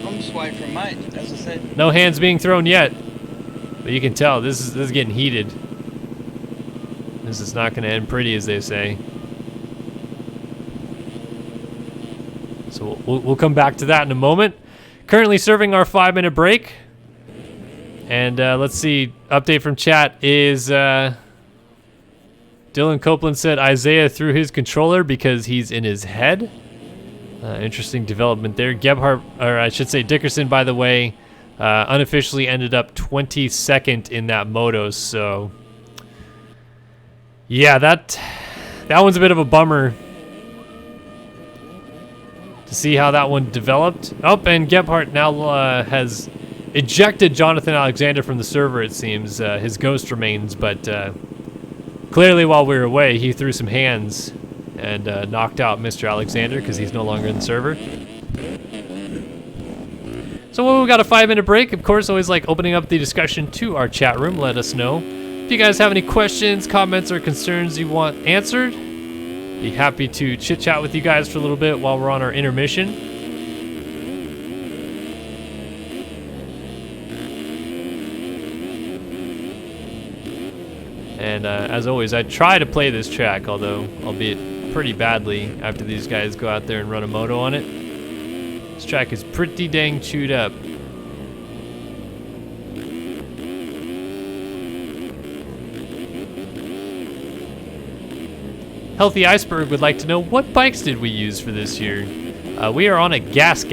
I'm just waiting for a mate, as I said. No hands being thrown yet, but you can tell this is getting heated. This is not going to end pretty, as they say. So we'll come back to that in a moment. Currently serving our 5-minute break, and let's see. Update from chat is. Dylan Copeland said Isaiah threw his controller because he's in his head. Interesting development there. Gebhardt, or I should say Dickerson, by the way, unofficially ended up 22nd in that moto. So, yeah, that one's a bit of a bummer to see how that one developed. Oh, and Gebhardt now has ejected Jonathan Alexander from the server, it seems. His ghost remains, but clearly while we were away, he threw some hands and knocked out Mr. Alexander because he's no longer in the server. So we've got a 5-minute break. Of course, always like opening up the discussion to our chat room. Let us know. If you guys have any questions, comments, or concerns you want answered, be happy to chit-chat with you guys for a little bit while we're on our intermission. And as always, I try to play this track, although albeit pretty badly after these guys go out there and run a moto on it. This track is pretty dang chewed up. Healthy Iceberg would like to know, what bikes did we use for this year? We are on a gas.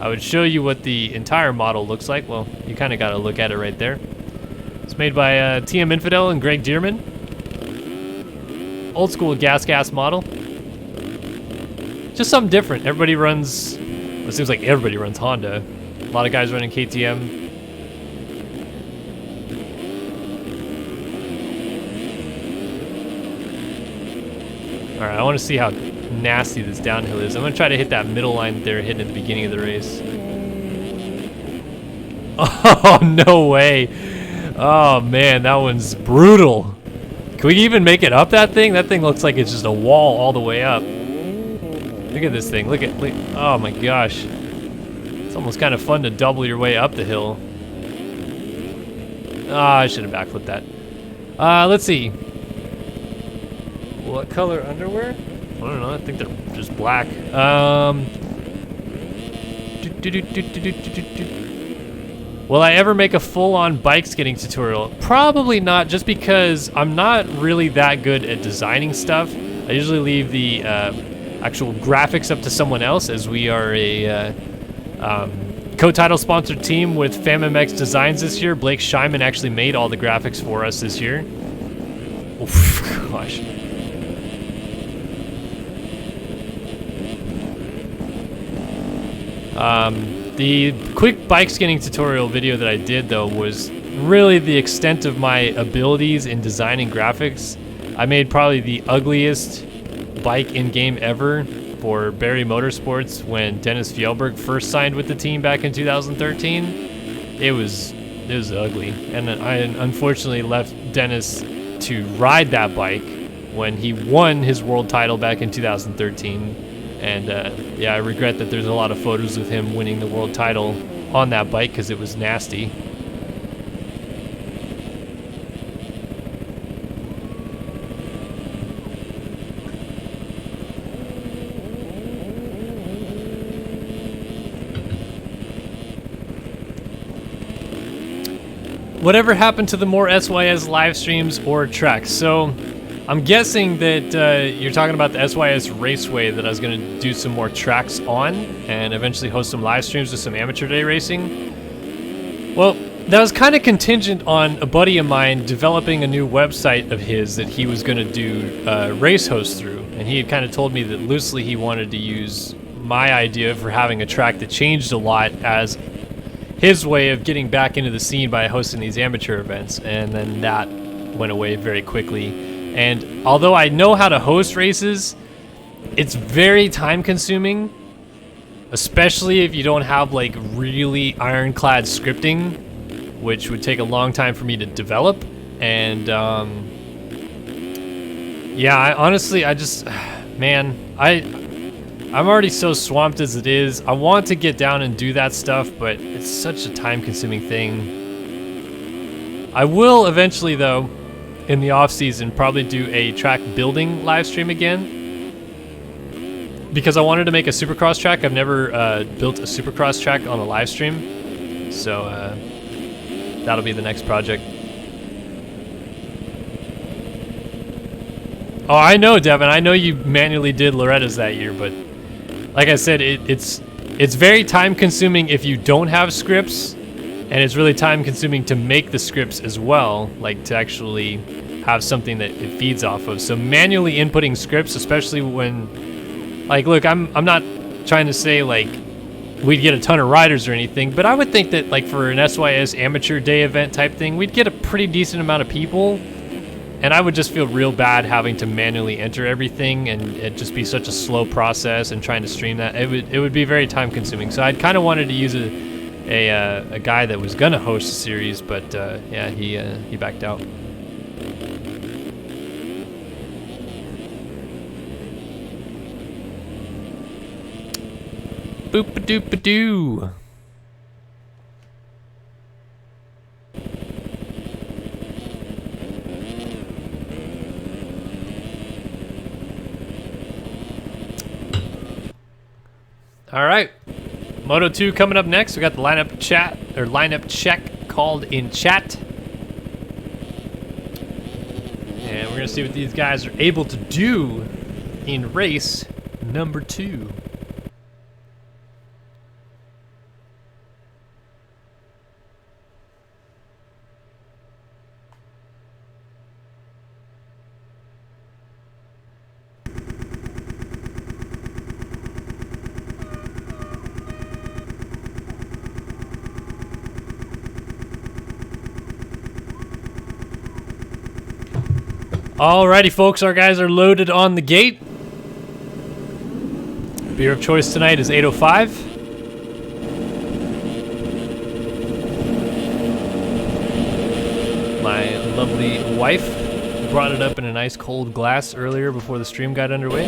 I would show you what the entire model looks like. Well, you kind of got to look at it right there. It's made by TM Infidel and Greg Dearman. Old school gas model. Just something different. Everybody runs, well, it seems like everybody runs Honda. A lot of guys running KTM. Alright, I want to see how nasty this downhill is. I'm going to try to hit that middle line that they're hitting at the beginning of the race. Oh, no way. Oh, man, that one's brutal. Can we even make it up that thing? That thing looks like it's just a wall all the way up. Look at this thing. Look, oh my gosh. It's almost kind of fun to double your way up the hill. Ah, I should have backflipped that. Let's see. What color underwear? I don't know. I think they're just black. Will I ever make a full-on bike skidding tutorial? Probably not, just because I'm not really that good at designing stuff. I usually leave the actual graphics up to someone else, as we are a co-title sponsored team with FamMX Designs this year. Blake Scheinman actually made all the graphics for us this year. Oof, gosh. The quick bike skinning tutorial video that I did, though, was really the extent of my abilities in designing graphics. I made probably the ugliest bike in-game ever for Barry Motorsports when Dennis Fjellberg first signed with the team back in 2013. It was ugly, and I unfortunately left Dennis to ride that bike when he won his world title back in 2013. And yeah, I regret that there's a lot of photos of him winning the world title on that bike because it was nasty. Whatever happened to the more SYS live streams or tracks? So I'm guessing that you're talking about the SYS Raceway that I was going to do some more tracks on and eventually host some live streams with some amateur day racing. Well, that was kind of contingent on a buddy of mine developing a new website of his that he was going to do race hosts through. And he had kind of told me that loosely he wanted to use my idea for having a track that changed a lot as his way of getting back into the scene by hosting these amateur events. And then that went away very quickly. And although I know how to host races, it's very time consuming, especially if you don't have like really ironclad scripting, which would take a long time for me to develop. And yeah, I'm already so swamped as it is. I want to get down and do that stuff, but it's such a time consuming thing. I will eventually, though, in the off season, probably do a track building live stream again, because I wanted to make a Supercross track. I've never built a Supercross track on a live stream, so that'll be the next project. Oh, I know, Devin. I know you manually did Loretta's that year, but like I said, it's very time consuming if you don't have scripts, and it's really time consuming to make the scripts as well, like to actually have something that it feeds off of. So manually inputting scripts, especially when, like, look, I'm not trying to say like we'd get a ton of riders or anything, but I would think that like for an SYS amateur day event type thing, we'd get a pretty decent amount of people, and I would just feel real bad having to manually enter everything, and it'd just be such a slow process, and trying to stream that, it would be very time consuming. So I'd kind of wanted to use a guy that was gonna host the series, but yeah, he backed out. Boop-a-doop-a-doo. All right, Moto 2 coming up next. We got the lineup check called in chat, and we're gonna see what these guys are able to do in race number 2. Alrighty, folks, our guys are loaded on the gate. Beer of choice tonight is 805. My lovely wife brought it up in a nice cold glass earlier before the stream got underway.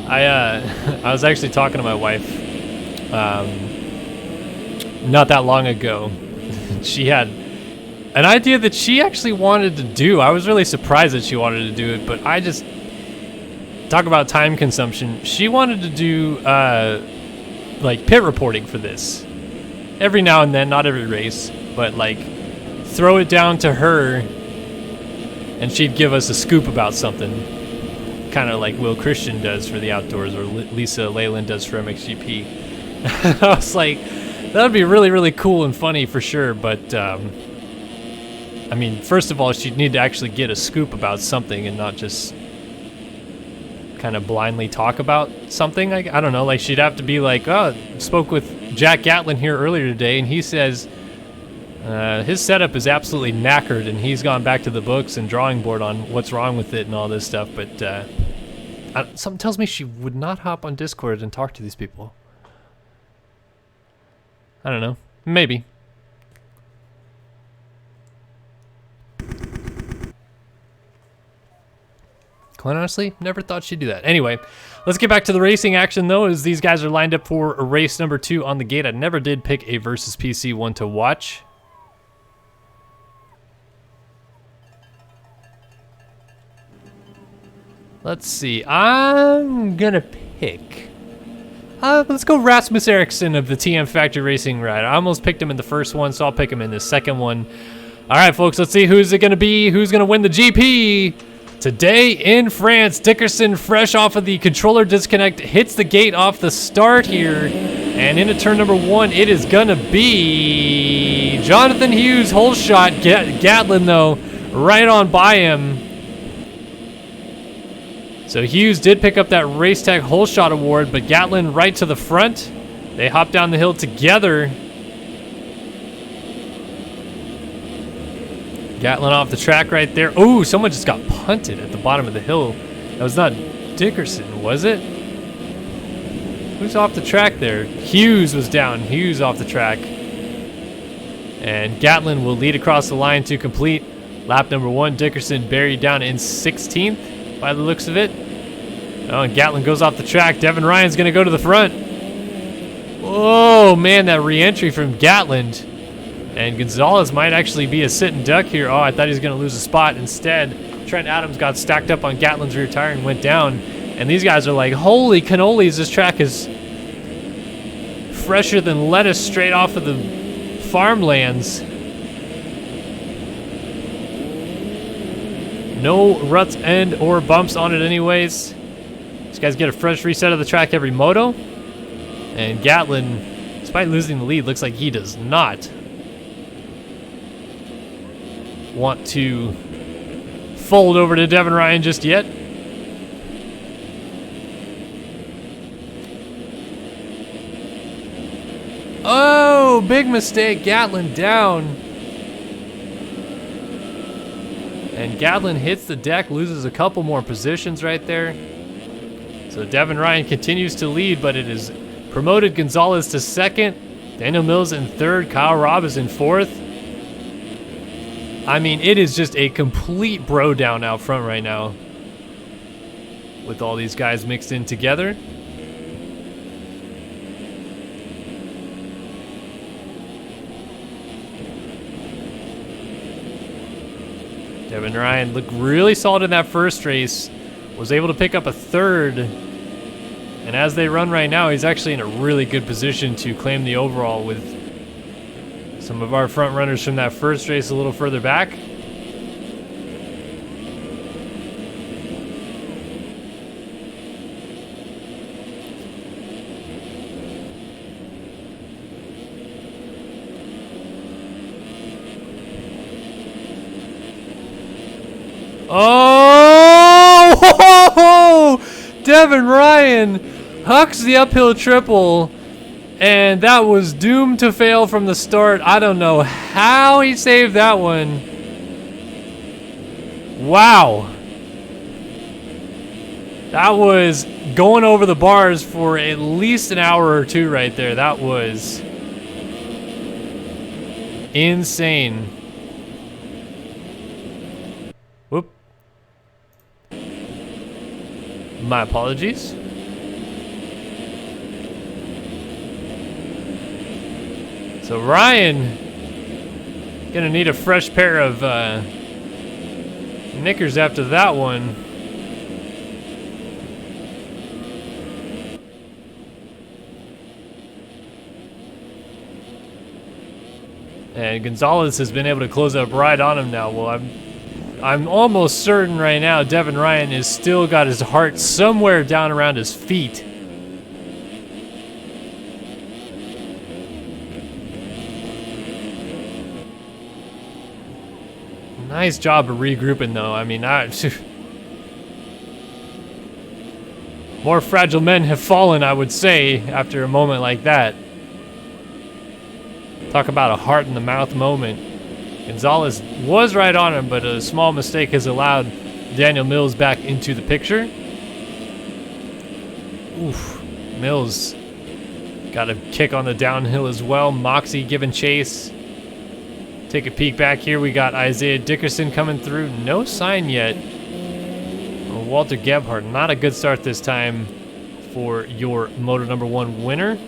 I was actually talking to my wife not that long ago. She had an idea that she actually wanted to do. I was really surprised that she wanted to do it, but I just talk about time consumption. She wanted to do like pit reporting for this every now and then, not every race, but like throw it down to her and she'd give us a scoop about something, kind of like Will Christian does for the outdoors, or Lisa Leyland does for MXGP. I was like, that would be really, really cool and funny for sure, but I mean, first of all, she'd need to actually get a scoop about something and not just kind of blindly talk about something. I don't know, like she'd have to be like, oh, spoke with Jack Gatlin here earlier today, and he says his setup is absolutely knackered, and he's gone back to the books and drawing board on what's wrong with it and all this stuff, but something tells me she would not hop on Discord and talk to these people. I don't know. Maybe. Quite honestly, never thought she'd do that. Anyway, let's get back to the racing action, though, as these guys are lined up for race number 2 on the gate. I never did pick a versus PC one to watch. Let's see. I'm gonna pick... let's go Rasmus Eriksson of the TM Factory Racing Ride. I almost picked him in the first one, so I'll pick him in the second one. All right, folks, let's see who's it going to be. Who's going to win the GP? Today in France, Dickerson, fresh off of the controller disconnect, hits the gate off the start here. And into turn number 1, it is going to be Jonathan Hughes, whole shot. Gatlin, though, right on by him. So Hughes did pick up that Race Tech Whole Shot Award, but Gatlin right to the front. They hop down the hill together. Gatlin off the track right there. Oh, someone just got punted at the bottom of the hill. That was not Dickerson, was it? Who's off the track there? Hughes was down. Hughes off the track. And Gatlin will lead across the line to complete lap number 1. Dickerson buried down in 16th. By the looks of it. Oh, and Gatlin goes off the track. Devin Ryan's going to go to the front. Oh, man, that re-entry from Gatlin. And Gonzalez might actually be a sitting duck here. Oh, I thought he was going to lose a spot. Instead, Trent Adams got stacked up on Gatlin's rear tire and went down. And these guys are like, holy cannolis, this track is fresher than lettuce straight off of the farmlands. No ruts and or bumps on it anyways. These guys get a fresh reset of the track every moto. And Gatlin, despite losing the lead, looks like he does not want to fold over to Devin Ryan just yet. Oh, big mistake. Gatlin down. And Gatlin hits the deck, loses a couple more positions right there. So Devin Ryan continues to lead, but it is promoted Gonzalez to second. Daniel Mills in third. Kyle Robb is in fourth. I mean, it is just a complete bro down out front right now with all these guys mixed in together. Devin Ryan looked really solid in that first race, was able to pick up a third, and as they run right now, he's actually in a really good position to claim the overall with some of our front runners from that first race a little further back. Oh! Devin Ryan hucks the uphill triple, and that was doomed to fail from the start. I don't know how he saved that one. Wow. That was going over the bars for at least an hour or two right there. That was insane. Whoop. My apologies. So Ryan gonna need a fresh pair of knickers after that one. And Gonzalez has been able to close up right on him now. Well, I'm almost certain right now Devin Ryan has still got his heart somewhere down around his feet. Nice job of regrouping though. I mean, more fragile men have fallen, I would say, after a moment like that. Talk about a heart in the mouth moment. Gonzalez was right on him, but a small mistake has allowed Daniel Mills back into the picture. Oof. Mills got a kick on the downhill as well. Moxie giving chase. Take a peek back here. We got Isaiah Dickerson coming through. No sign yet. Walter Gebhardt. Not a good start this time for your Moto number 1 winner.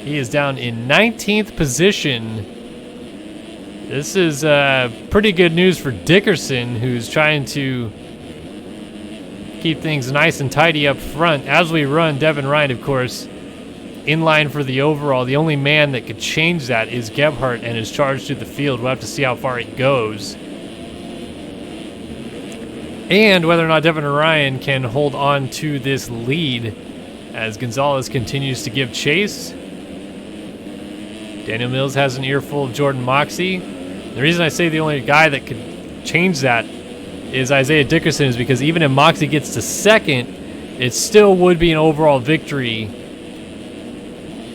He is down in 19th position. This is pretty good news for Dickerson, who's trying to keep things nice and tidy up front. As we run, Devin Ryan, of course, in line for the overall. The only man that could change that is Gebhardt and is charged to the field. We'll have to see how far he goes. And whether or not Devin Ryan can hold on to this lead as Gonzalez continues to give chase. Daniel Mills has an earful of Jordan Moxie. The reason I say the only guy that could change that is Isaiah Dickerson is because even if Moxie gets to second, it still would be an overall victory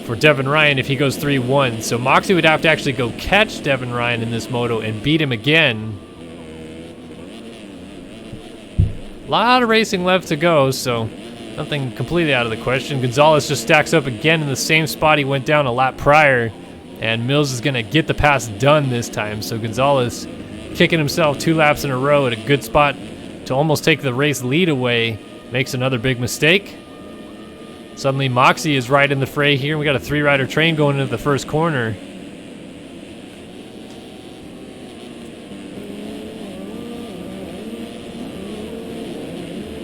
for Devin Ryan if he goes 3-1. So Moxie would have to actually go catch Devin Ryan in this moto and beat him again. A lot of racing left to go, so nothing completely out of the question. Gonzalez just stacks up again in the same spot he went down a lap prior, and Mills is going to get the pass done this time. So Gonzalez kicking himself 2 laps in a row at a good spot to almost take the race lead away. Makes another big mistake. Suddenly Moxie is right in the fray here. We got a 3-rider train going into the first corner.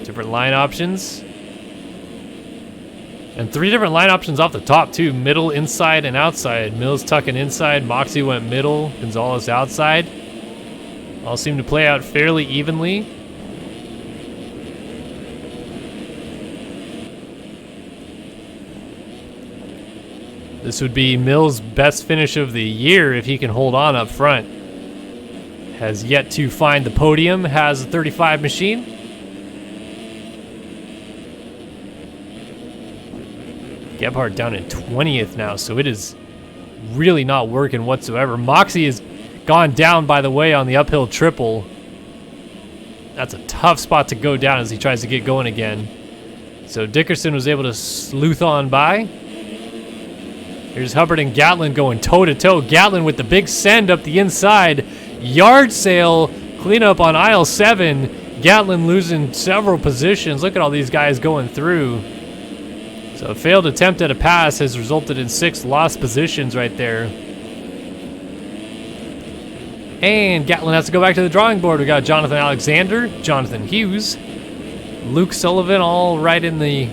Different line options. And 3 different line options off the top too. Middle, inside, and outside. Mills tucking inside. Moxie went middle. Gonzalez outside. All seem to play out fairly evenly. This would be Mills' best finish of the year if he can hold on up front. Has yet to find the podium. Has a 35 machine. Gebhardt down in 20th now, so it is really not working whatsoever. Moxie has gone down, by the way, on the uphill triple. That's a tough spot to go down as he tries to get going again. So Dickerson was able to sleuth on by. Here's Hubbard and Gatlin going toe-to-toe. Gatlin with the big send up the inside. Yard sale cleanup on aisle 7. Gatlin losing several positions. Look at all these guys going through. So a failed attempt at a pass has resulted in 6 lost positions right there. And Gatlin has to go back to the drawing board. We got Jonathan Alexander, Jonathan Hughes, Luke Sullivan all right in the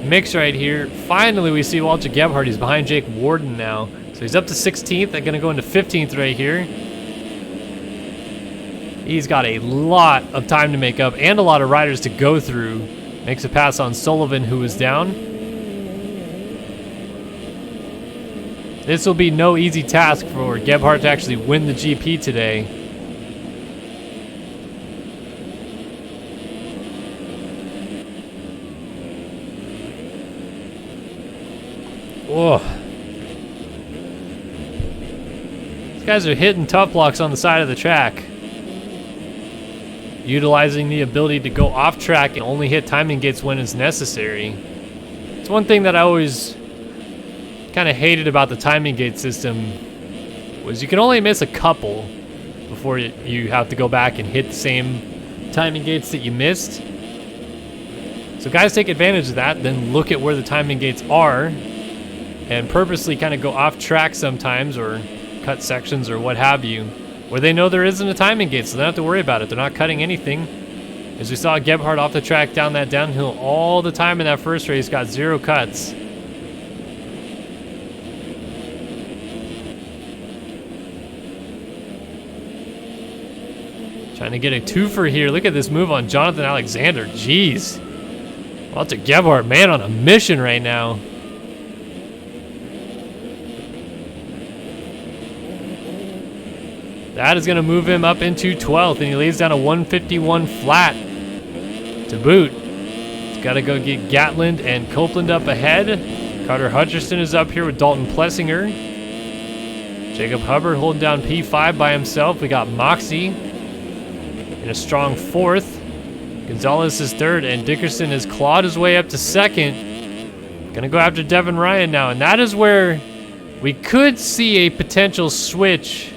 mix right here. Finally, we see Walter Gebhardt. He's behind Jake Warden now. So he's up to 16th. They're going to go into 15th right here. He's got a lot of time to make up and a lot of riders to go through. Makes a pass on Sullivan, who is down. This will be no easy task for Gebhardt to actually win the GP today. Oh. These guys are hitting tough blocks on the side of the track. Utilizing the ability to go off track and only hit timing gates when it's necessary. It's one thing that I always kind of hated about the timing gate system was you can only miss a couple before you have to go back and hit the same timing gates that you missed. So guys take advantage of that, then look at where the timing gates are and purposely kind of go off track sometimes or cut sections or what have you where they know there isn't a timing gate, so they don't have to worry about it. They're not cutting anything. As we saw Gebhardt off the track down that downhill all the time in that first race, got 0 cuts. Trying to get a twofer here. Look at this move on Jonathan Alexander. Jeez. Walter Gebhardt, man, on a mission right now. That is going to move him up into 12th, and he lays down a 151 flat to boot. He's got to go get Gatland and Copeland up ahead. Carter Hutcherson is up here with Dalton Plessinger. Jacob Hubbard holding down P5 by himself. We got Moxie in a strong 4th. Gonzalez is 3rd, and Dickerson has clawed his way up to 2nd. Gonna go after Devin Ryan now, and that is where we could see a potential switch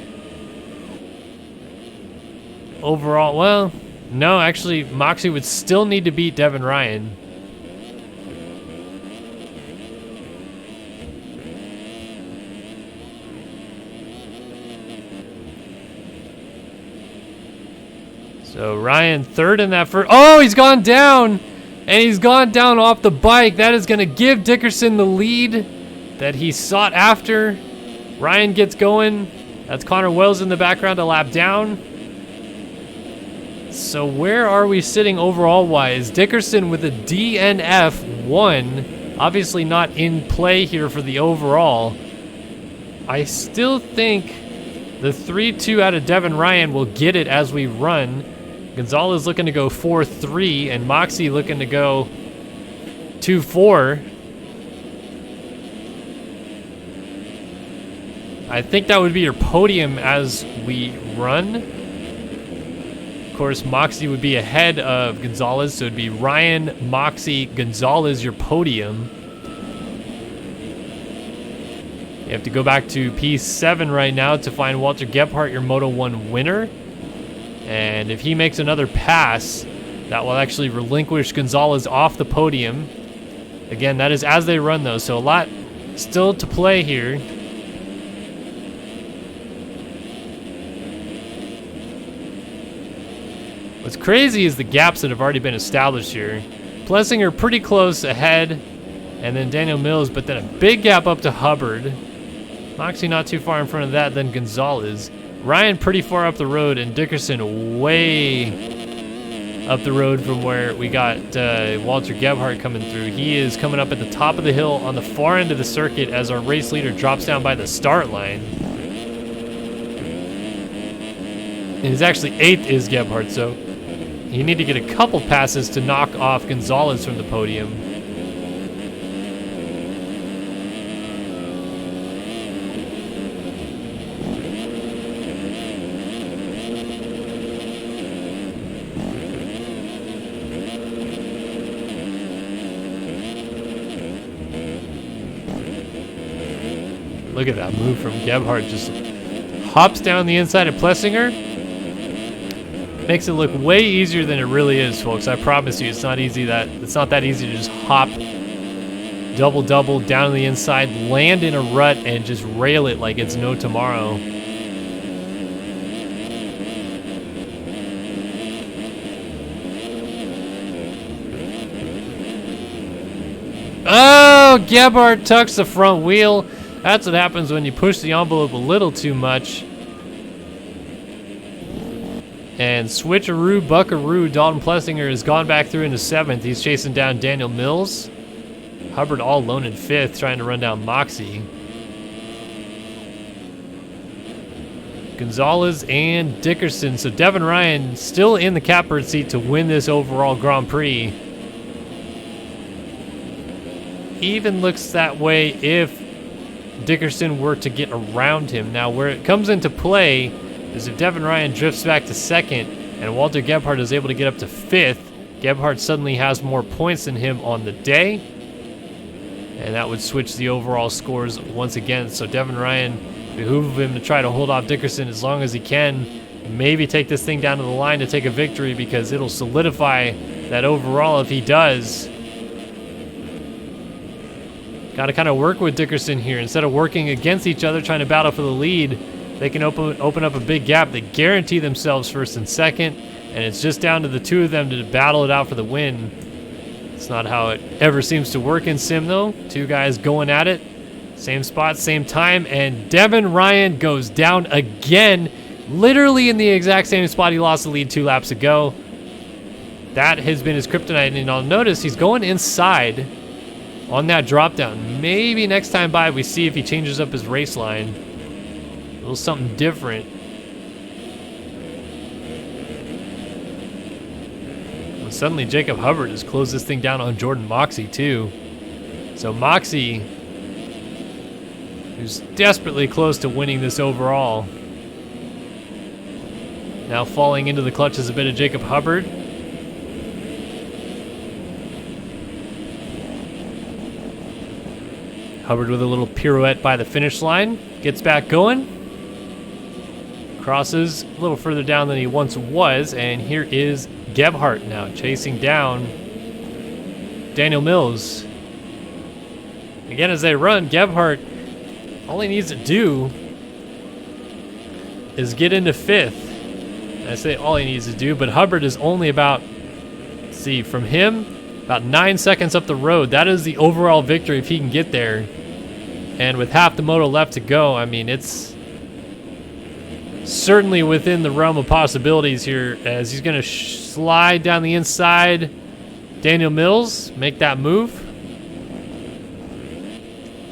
overall. Well, no, actually, Moxie would still need to beat Devin Ryan. So Ryan 3rd in that first. Oh, he's gone down, and he's gone down off the bike. That is going to give Dickerson the lead that he sought after. Ryan gets going. That's Connor Wells in the background, a lap down. So where are we sitting overall wise? Dickerson with a DNF 1. Obviously not in play here for the overall. I still think the 3-2 out of Devin Ryan will get it as we run. Gonzalez looking to go 4-3, and Moxie looking to go 2-4. I think that would be your podium as we run. Of course, Moxie would be ahead of Gonzalez, so it'd be Ryan, Moxie, Gonzalez, your podium. You have to go back to P7 right now to find Walter Gebhardt, your Moto 1 winner. And if he makes another pass, that will actually relinquish Gonzalez off the podium. Again, that is as they run, though, so a lot still to play here. What's crazy is the gaps that have already been established here. Plessinger pretty close ahead. and then Daniel Mills, but then a big gap up to Hubbard. Moxie not too far in front of that, then Gonzalez. Ryan pretty far up the road, and Dickerson way up the road from where we got Walter Gebhardt coming through. He is coming up at the top of the hill on the far end of the circuit as our race leader drops down by the start line. And he's actually 8th is Gebhardt, so you need to get a couple passes to knock off Gonzalez from the podium. Look at that move from Gebhardt. Just hops down the inside of Plessinger. Makes it look way easier than it really is, folks. I promise you, it's not that easy to just hop double down the inside, land in a rut, and just rail it like it's no tomorrow. Oh, Gebhardt tucks the front wheel. That's what happens when you push the envelope a little too much. And switcheroo, buckaroo, Dalton Plessinger has gone back through into 7th. He's chasing down Daniel Mills. Hubbard all alone in 5th, trying to run down Moxie. Gonzalez and Dickerson. So Devin Ryan still in the catbird seat to win this overall Grand Prix. Even looks that way if Dickerson were to get around him. Now, where it comes into play is if Devin Ryan drifts back to 2nd and Walter Gebhardt is able to get up to 5th, Gebhardt suddenly has more points than him on the day, and that would switch the overall scores once again. So Devin Ryan, behoove him to try to hold off Dickerson as long as he can, maybe take this thing down to the line to take a victory, because it'll solidify that overall if he does. Got to kind of work with Dickerson here. Instead of working against each other, trying to battle for the lead, they can open up a big gap. They guarantee themselves 1st and 2nd, and it's just down to the 2 of them to battle it out for the win. It's not how it ever seems to work in sim, though. 2 guys going at it. Same spot, same time, and Devin Ryan goes down again, literally in the exact same spot he lost the lead 2 laps ago. That has been his kryptonite, and I'll notice he's going inside on that drop down. Maybe next time by we see if he changes up his race line. A little something different. And suddenly Jacob Hubbard has closed this thing down on Jordan Moxie too. So Moxie, who's desperately close to winning this overall, now falling into the clutches a bit of Jacob Hubbard. Hubbard with a little pirouette by the finish line. Gets back going. Crosses a little further down than he once was. And here is Gebhardt now chasing down Daniel Mills. Again, as they run, Gebhardt, all he needs to do is get into 5th. And I say all he needs to do, but Hubbard is only about, let's see, from him, about 9 seconds up the road. That is the overall victory if he can get there. And with half the moto left to go, I mean, it's certainly within the realm of possibilities here, as he's going to slide down the inside. Daniel Mills, make that move.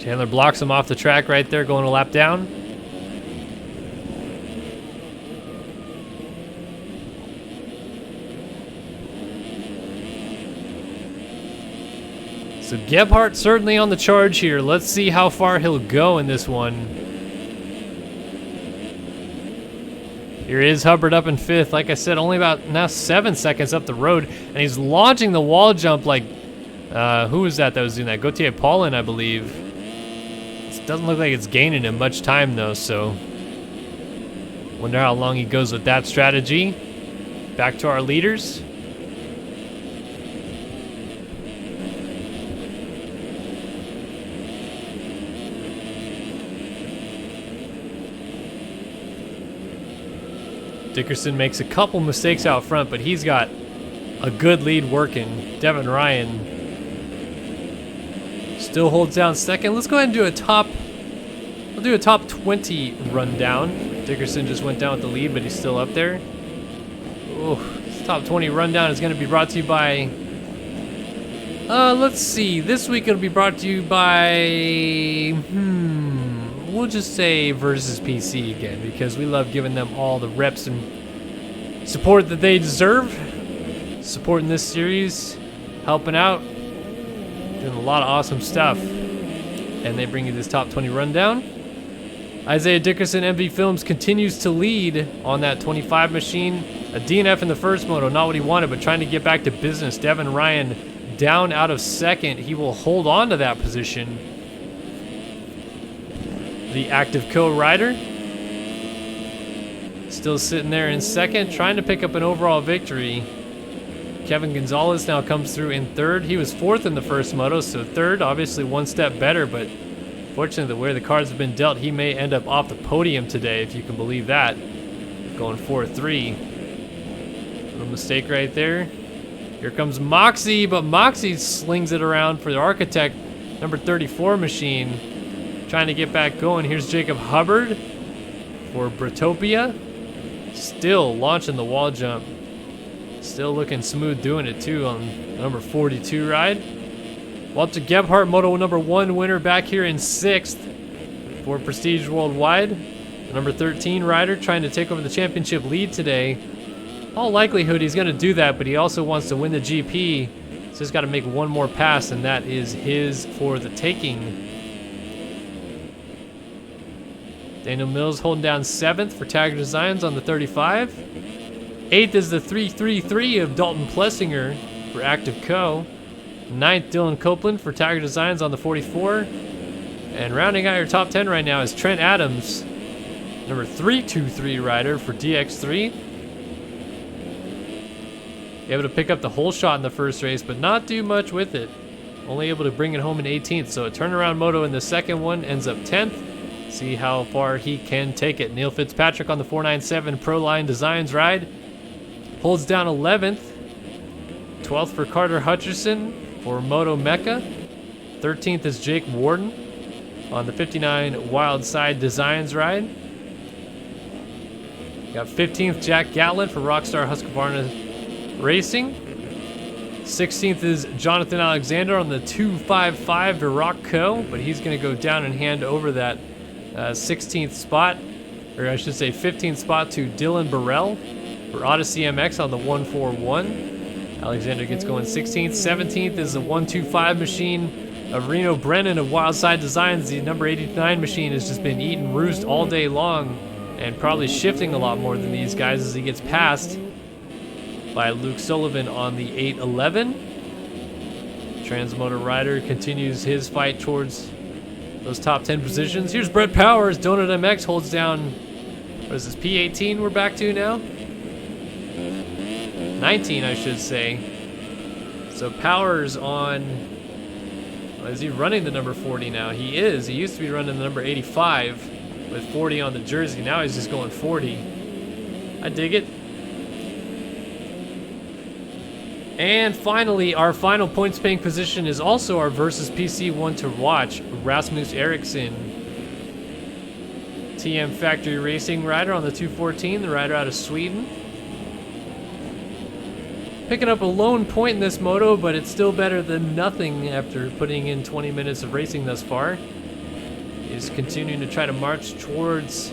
Chandler blocks him off the track right there, going a lap down. So Gebhardt certainly on the charge here. Let's see how far he'll go in this one. Here is Hubbard up in 5th. Like I said, only about now 7 seconds up the road. And he's launching the wall jump like, who was that was doing that? Gautier Paulin, I believe. It doesn't look like it's gaining him much time though, so wonder how long he goes with that strategy. Back to our leaders. Dickerson makes a couple mistakes out front, but he's got a good lead working. Devin Ryan still holds down second. Let's go ahead and do a top. We'll do a top 20 rundown. Dickerson just went down with the lead, but he's still up there. Oh, this top 20 rundown is going to be brought to you by. Let's see. This week it'll be brought to you by. We'll just say Versus PC again, because we love giving them all the reps and support that they deserve. Supporting this series, helping out, doing a lot of awesome stuff. And they bring you this top 20 rundown. Isaiah Dickerson, MV Films, continues to lead on that 25 machine. A DNF in the first moto, not what he wanted, but trying to get back to business. Devin Ryan down out of second. He will hold on to that position. The active co-rider still sitting there in second, trying to pick up an overall victory. Kevin Gonzalez now comes through in third. He was fourth in the first moto, so third, obviously one step better, but fortunately, the way the cards have been dealt, he may end up off the podium today, if you can believe that. Going 4-3. Little mistake right there. Here comes Moxie, but Moxie slings it around for the Architect number 34 machine. Trying to get back going. Here's Jacob Hubbard for Britopia. Still launching the wall jump. Still looking smooth doing it too on the number 42 ride. Walter Gebhardt, Moto number 1 winner, back here in 6th for Prestige Worldwide. The number 13 rider trying to take over the championship lead today. All likelihood he's going to do that, but he also wants to win the GP. So he's got to make one more pass, and that is his for the taking. Daniel Mills holding down 7th for Tagger Designs on the 35. 8th is the 333 of Dalton Plessinger for Active Co. 9th, Dylan Copeland for Tagger Designs on the 44. And rounding out your top 10 right now is Trent Adams, number 323 rider for DX3. Able to pick up the whole shot in the first race, but not do much with it. Only able to bring it home in 18th. So a turnaround moto in the second one, ends up 10th. See how far he can take it. Neil Fitzpatrick on the 497 Proline Designs ride. Holds down 11th. 12th for Carter Hutcherson for Moto Mecca. 13th is Jake Warden on the 59 Wild Side Designs ride. Got 15th Jack Gatlin for Rockstar Husqvarna Racing. 16th is Jonathan Alexander on the 255 to Rock Co. But he's going to go down and hand over that 16th spot, or I should say 15th spot, to Dylan Burrell for Odyssey MX on the 141. Alexander gets going 16th. 17th is the 125 machine of Reno Brennan of Wildside Designs. The number 89 machine has just been eating roost all day long and probably shifting a lot more than these guys as he gets passed by Luke Sullivan on the 811. Transmotor rider continues his fight towards those top 10 positions. Here's Brett Powers. Donut MX holds down, what is this, P18 we're back to now? 19, I should say. So Powers on, is he running the number 40 now? He is. He used to be running the number 85 with 40 on the jersey. Now he's just going 40. I dig it. And finally, our final points paying position is also our Versus PC one to watch, Rasmus Eriksson. TM Factory Racing rider on the 214, the rider out of Sweden. Picking up a lone point in this moto, but it's still better than nothing after putting in 20 minutes of racing thus far. He's continuing to try to march towards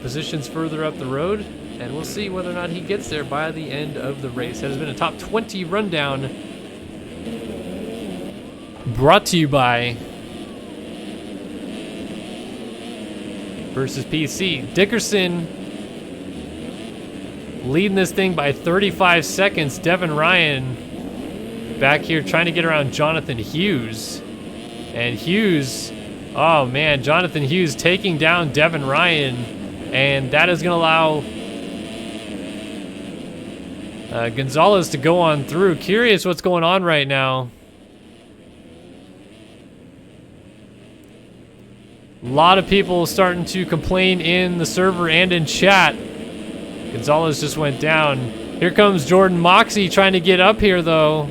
positions further up the road. And we'll see whether or not he gets there by the end of the race. That has been a top 20 rundown brought to you by Versus PC. Dickerson leading this thing by 35 seconds. Devin Ryan back here trying to get around Jonathan Hughes. And Hughes, oh man, Jonathan Hughes taking down Devin Ryan. And that is going to allow Gonzalez to go on through. Curious what's going on right now. A lot of people starting to complain in the server and in chat. Gonzalez just went down. Here comes Jordan Moxie trying to get up here though.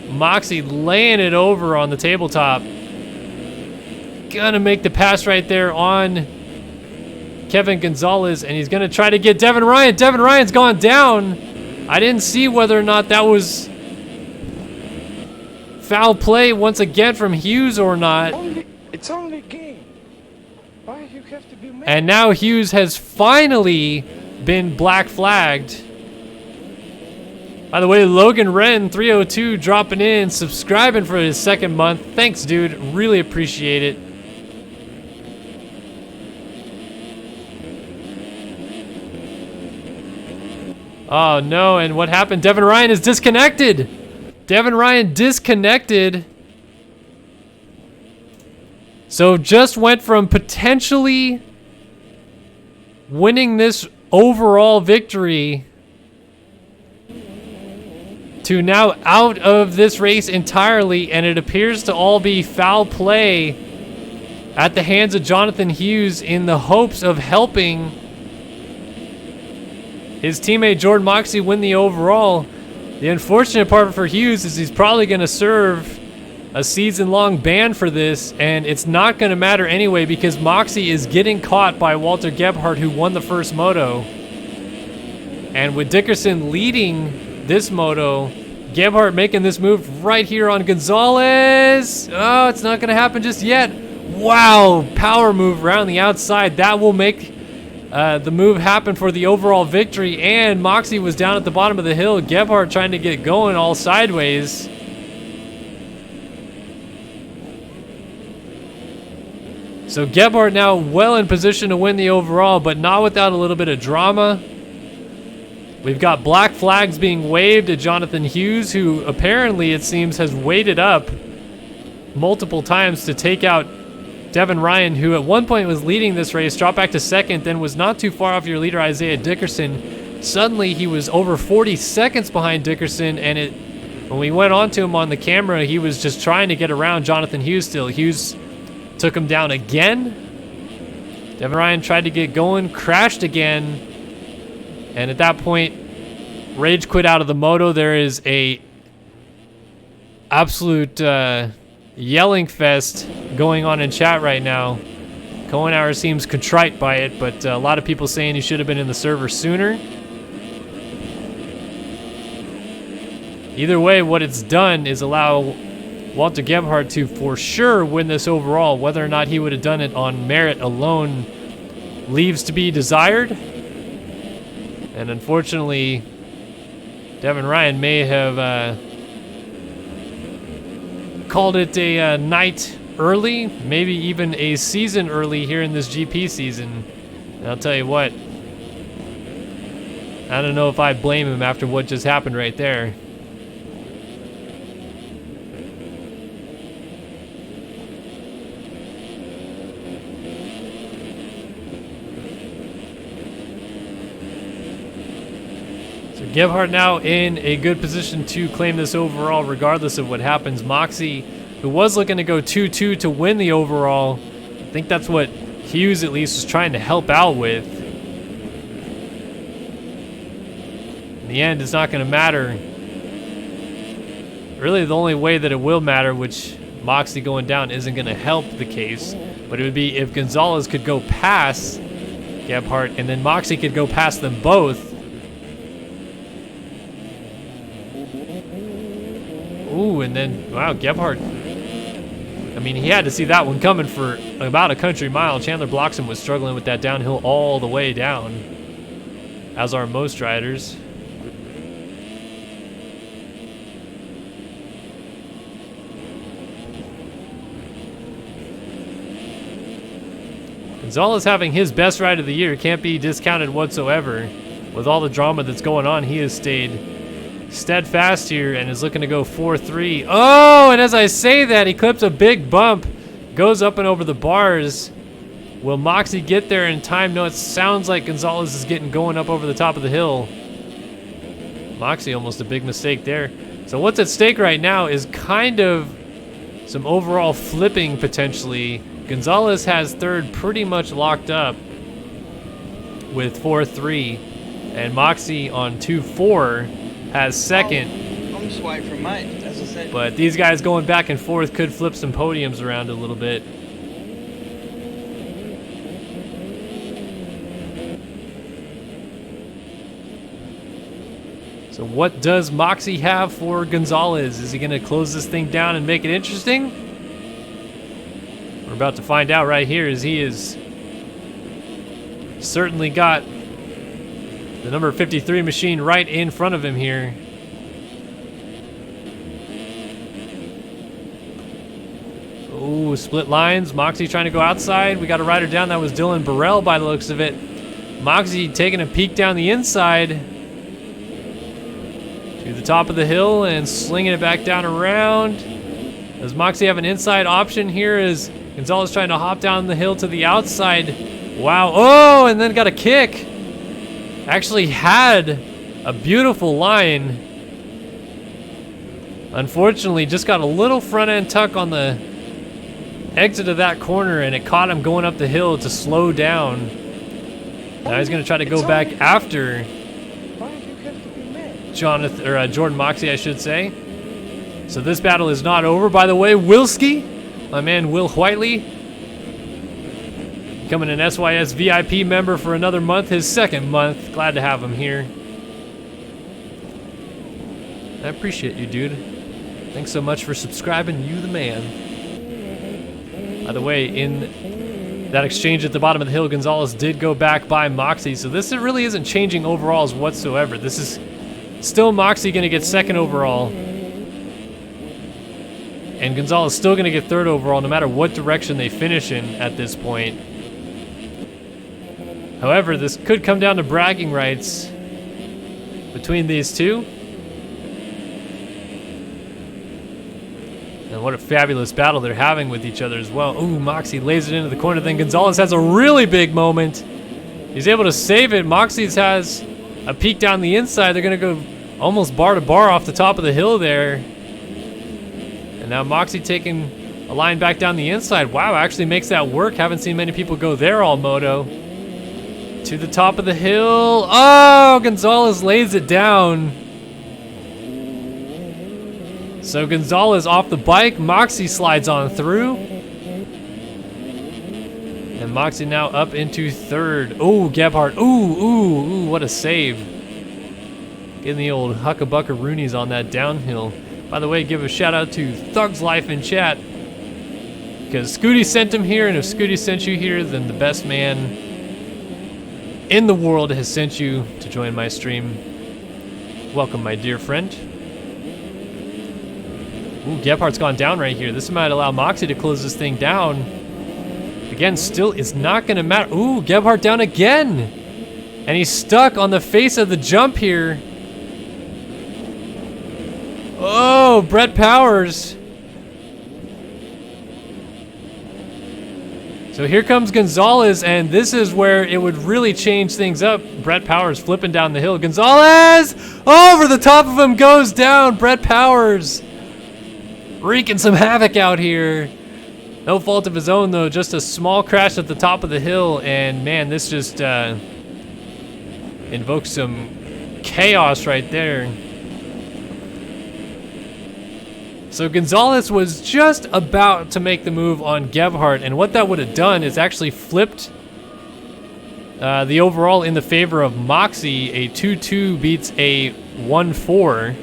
Moxie laying it over on the tabletop. Gonna make the pass right there on Kevin Gonzalez, and he's gonna try to get Devin Ryan. Devin Ryan's gone down. I didn't see whether or not that was foul play once again from Hughes or not. It's only a game. Why you have to be mad? And now Hughes has finally been black flagged. By the way, Logan Wren 302 dropping in, subscribing for his second month. Thanks, dude. Really appreciate it. Oh no, and what happened? Devin Ryan is disconnected. Devin Ryan disconnected. So just went from potentially winning this overall victory to now out of this race entirely, and it appears to all be foul play at the hands of Jonathan Hughes in the hopes of helping his teammate Jordan Moxie win the overall. The unfortunate part for Hughes is he's probably going to serve a season-long ban for this, and it's not going to matter anyway because Moxie is getting caught by Walter Gebhardt, who won the first moto. And with Dickerson leading this moto, Gebhardt making this move right here on Gonzalez. Oh, it's not going to happen just yet. Wow, power move around the outside. That will make the move happen for the overall victory, and Moxie was down at the bottom of the hill. Gebhardt trying to get going all sideways. So Gebhardt now well in position to win the overall, but not without a little bit of drama. We've got black flags being waved at Jonathan Hughes, who apparently, it seems, has waited up multiple times to take out Devin Ryan, who at one point was leading this race, dropped back to second, then was not too far off your leader, Isaiah Dickerson. Suddenly, he was over 40 seconds behind Dickerson, and when we went on to him on the camera, he was just trying to get around Jonathan Hughes still. Hughes took him down again. Devin Ryan tried to get going, crashed again, and at that point, rage quit out of the moto. There is a absolute yelling fest going on in chat right now. Cohenauer seems contrite by it, but a lot of people saying he should have been in the server sooner. Either way, what it's done is allow Walter Gebhardt to for sure win this overall. Whether or not he would have done it on merit alone leaves to be desired. And unfortunately, Devin Ryan may have called it a night early, maybe even a season early here in this GP season. And I'll tell you what, I don't know if I blame him after what just happened right there. Gebhardt now in a good position to claim this overall regardless of what happens. Moxie, who was looking to go 2-2 to win the overall, I think that's what Hughes at least was trying to help out with. In the end, it's not going to matter. Really, the only way that it will matter, which Moxie going down isn't going to help the case, but it would be if Gonzalez could go past Gebhardt and then Moxie could go past them both. Ooh, and then, wow, Gebhardt. I mean, he had to see that one coming for about a country mile. Chandler Bloxham was struggling with that downhill all the way down, as are most riders. Gonzalez having his best ride of the year, can't be discounted whatsoever. With all the drama that's going on, he has stayed steadfast here and is looking to go 4-3. Oh, and as I say that, he clips a big bump, goes up and over the bars. Will Moxie get there in time? No, it sounds like Gonzalez is getting going up over the top of the hill. Moxie almost a big mistake there. So what's at stake right now is kind of some overall flipping potentially. Gonzalez has third pretty much locked up with 4-3, and Moxie on 2-4 has second. I'm just waiting for mate. As I said. But these guys going back and forth could flip some podiums around a little bit. So what does Moxie have for Gonzalez? Is he going to close this thing down and make it interesting? We're about to find out right here, as he is certainly got the number 53 machine right in front of him here. Oh, split lines. Moxie trying to go outside. We got a rider down. That was Dylan Burrell by the looks of it. Moxie taking a peek down the inside to the top of the hill and slinging it back down around. Does Moxie have an inside option here as Gonzalez trying to hop down the hill to the outside? Wow. Oh, and then got a kick. Actually had a beautiful line. Unfortunately, just got a little front end tuck on the exit of that corner, and it caught him going up the hill to slow down. Now he's going to try to go back after Jonathan, or Jordan Moxie, I should say. So this battle is not over. By the way, Wilski, my man Will Whiteley, becoming an SYS VIP member for another month, his second month. Glad to have him here. I appreciate you, dude. Thanks so much for subscribing. You the man. By the way, in that exchange at the bottom of the hill, Gonzalez did go back by Moxie, so this really isn't changing overalls whatsoever. This is still Moxie going to get second overall, and Gonzalez still going to get third overall no matter what direction they finish in at this point. However, this could come down to bragging rights between these two. And what a fabulous battle they're having with each other as well. Ooh, Moxie lays it into the corner. Then Gonzalez has a really big moment. He's able to save it. Moxie has a peek down the inside. They're going to go almost bar to bar off the top of the hill there. And now Moxie taking a line back down the inside. Wow, actually makes that work. Haven't seen many people go there all moto. To the top of the hill. Oh, Gonzalez lays it down. So Gonzalez off the bike, Moxie slides on through. And Moxie now up into third. Oh, Gebhardt, ooh, what a save. Getting the old huckabuckaroonies on that downhill. By the way, give a shout out to Thug's Life in chat, because Scooty sent him here, and if Scooty sent you here, then the best man in the world has sent you to join my stream. Welcome, my dear friend. Ooh, Gebhardt's gone down right here. This might allow Moxie to close this thing down. Again, still is not going to matter. Ooh, Gebhardt down again. And he's stuck on the face of the jump here. Oh, Brett Powers. So here comes Gonzalez, and this is where it would really change things up. Brett Powers flipping down the hill. Gonzalez! Over the top of him goes down. Brett Powers wreaking some havoc out here. No fault of his own, though. Just a small crash at the top of the hill, and man, this just invokes some chaos right there. So Gonzalez was just about to make the move on Gebhardt, and what that would have done is actually flipped the overall in the favor of Moxie. A 2-2 beats a 1-4.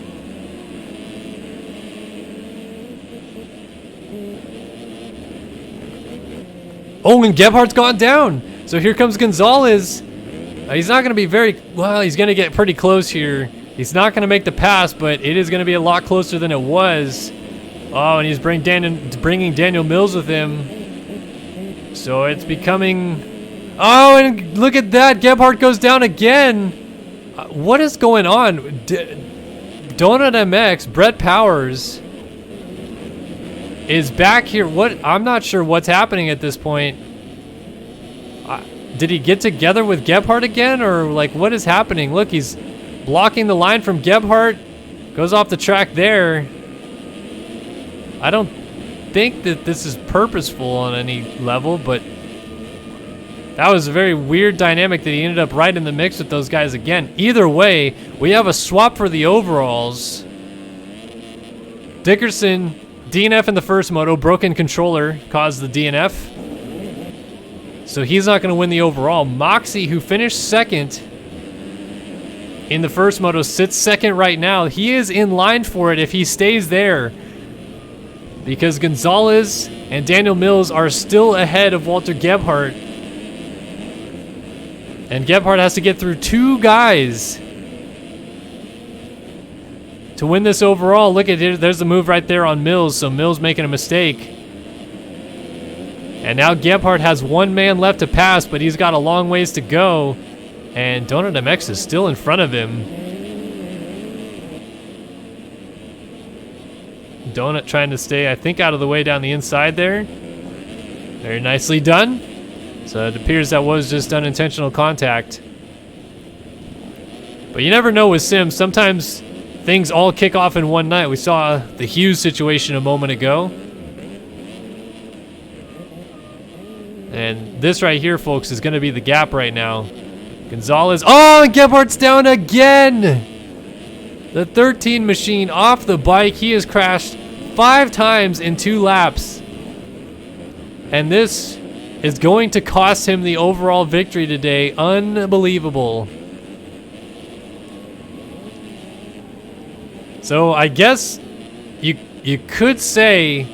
Oh, and Gebhardt's gone down. So here comes Gonzalez. He's not going to be very, well, he's going to get pretty close here. He's not going to make the pass, but it is going to be a lot closer than it was. Oh, and he's bringing Daniel Mills with him. So it's becoming, oh, and look at that. Gebhardt goes down again. What is going on? Donut MX, Brett Powers is back here. What? I'm not sure what's happening at this point. Did he get together with Gebhardt again, or like what is happening? Look, he's blocking the line from Gebhardt. Goes off the track there. I don't think that this is purposeful on any level, but that was a very weird dynamic that he ended up right in the mix with those guys again. Either way, we have a swap for the overalls. Dickerson, DNF in the first moto, broken controller caused the DNF. So he's not going to win the overall. Moxie, who finished second in the first moto, sits second right now. He is in line for it if he stays there, because Gonzalez and Daniel Mills are still ahead of Walter Gebhardt. And Gebhardt has to get through 2 guys to win this overall. Look at it, there's the move right there on Mills, so Mills making a mistake. And now Gebhardt has 1 man left to pass, but he's got a long ways to go. And Donut MX is still in front of him. Donut trying to stay, I think, out of the way down the inside there. Very nicely done. So it appears that was just unintentional contact. But you never know with Sims. Sometimes things all kick off in one night. We saw the Hughes situation a moment ago. And this right here, folks, is going to be the gap right now. Gonzalez. Oh, and Gebhardt's down again! The 13 machine off the bike. He has crashed 5 times in 2 laps. And this is going to cost him the overall victory today. Unbelievable. So I guess you could say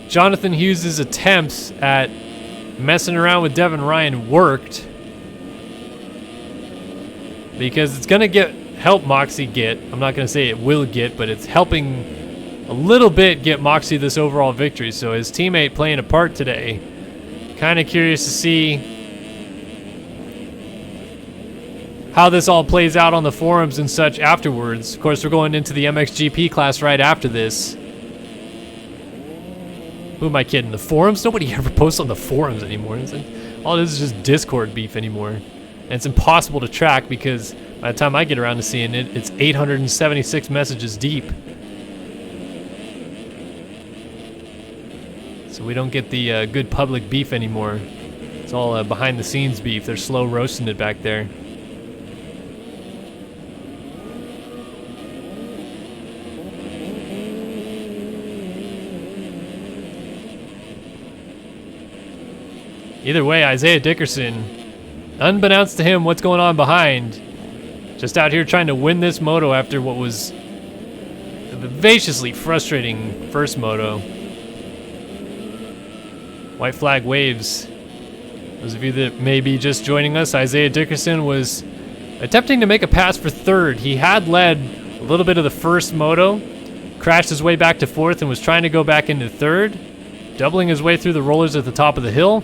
Jonathan Hughes' attempts at messing around with Devin Ryan worked, because it's going to help Moxie get, I'm not going to say it will get, but it's helping a little bit get Moxie this overall victory. So his teammate playing a part today. Kind of curious to see how this all plays out on the forums and such afterwards. Of course, we're going into the MXGP class right after this. Who am I kidding? The forums? Nobody ever posts on the forums anymore. It's like, all this is just Discord beef anymore. And it's impossible to track, because by the time I get around to seeing it, it's 876 messages deep. So we don't get the good public beef anymore. It's all behind the scenes beef. They're slow roasting it back there. Either way, Isaiah Dickerson, unbeknownst to him what's going on behind, just out here trying to win this moto after what was a vivaciously frustrating first moto. White flag waves. Those of you that may be just joining us, Isaiah Dickerson was attempting to make a pass for 3rd. He had led a little bit of the first moto, crashed his way back to 4th, and was trying to go back into 3rd, doubling his way through the rollers at the top of the hill.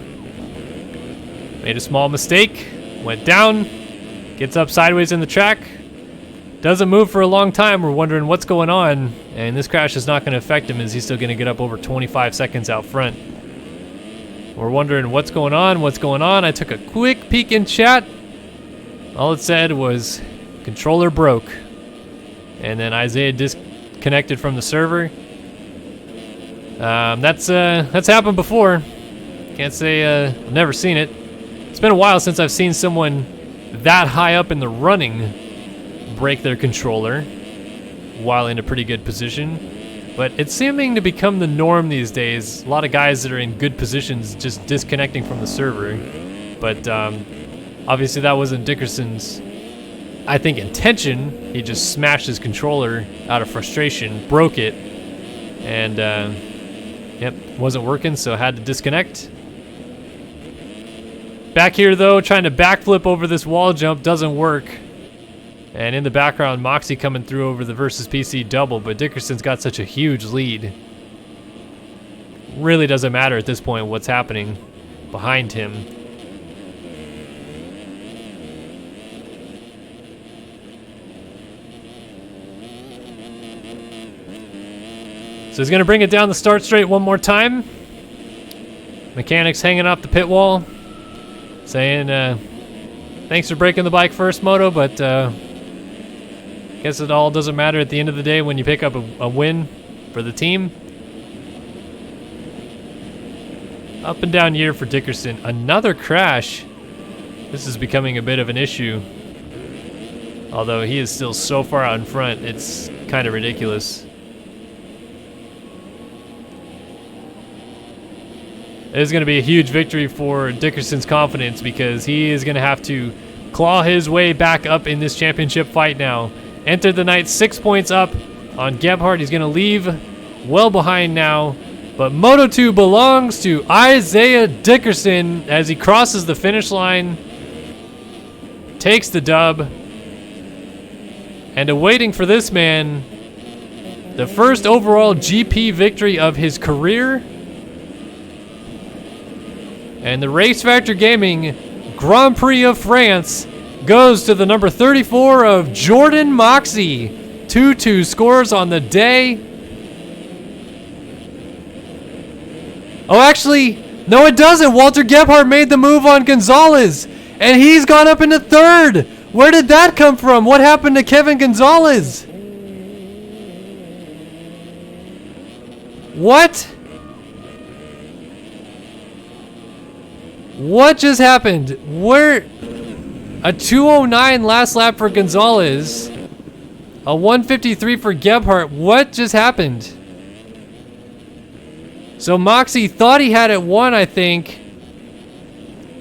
Made a small mistake, went down, gets up sideways in the track, doesn't move for a long time. We're wondering what's going on, and this crash is not going to affect him, as he's still going to get up over 25 seconds out front. We're wondering what's going on, I took a quick peek in chat. All it said was controller broke, and then Isaiah disconnected from the server. That's happened before. Can't say I've never seen it. It's been a while since I've seen someone that high up in the running break their controller while in a pretty good position. But it's seeming to become the norm these days. A lot of guys that are in good positions just disconnecting from the server. But obviously that wasn't Dickerson's, I think, intention. He just smashed his controller out of frustration, broke it, and yep, wasn't working, so had to disconnect. Back here, though, trying to backflip over this wall jump doesn't work. And in the background, Moxie coming through over the versus PC double, but Dickerson's got such a huge lead. Really doesn't matter at this point what's happening behind him. So he's going to bring it down the start straight one more time. Mechanics hanging off the pit wall, saying, thanks for breaking the bike first, Moto, but guess it all doesn't matter at the end of the day when you pick up a win for the team. Up and down year for Dickerson. Another crash. This is becoming a bit of an issue. Although he is still so far out in front, it's kind of ridiculous. It is going to be a huge victory for Dickerson's confidence because he is going to have to claw his way back up in this championship fight now. Enter the night 6 points up on Gebhardt. He's going to leave well behind now. But Moto2 belongs to Isaiah Dickerson as he crosses the finish line. Takes the dub. And awaiting for this man, the first overall GP victory of his career. And the Race Factor Gaming Grand Prix of France goes to the number 34 of Jordan Moxey. 2-2 scores on the day. Oh, actually, no it doesn't. Walter Gebhardt made the move on Gonzalez, and he's gone up into third. Where did that come from? What happened to Kevin Gonzalez? What? What just happened? Where? A 2:09 last lap for Gonzalez. A 1:53 for Gebhardt. What just happened? So Moxie thought he had it won, I think.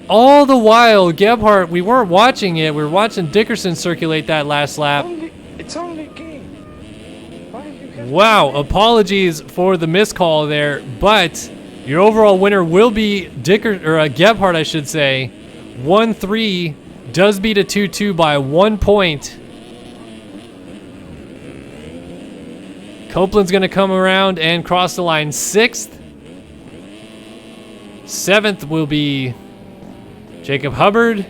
All the while, Gebhardt, we weren't watching it. We were watching Dickerson circulate that last lap. It's only a game. Why you have Wow, apologies for the miscall there, but your overall winner will be Gebhardt, I should say. 1-3 does beat a 2-2 by 1 point. Copeland's going to come around and cross the line 6th. 7th will be Jacob Hubbard.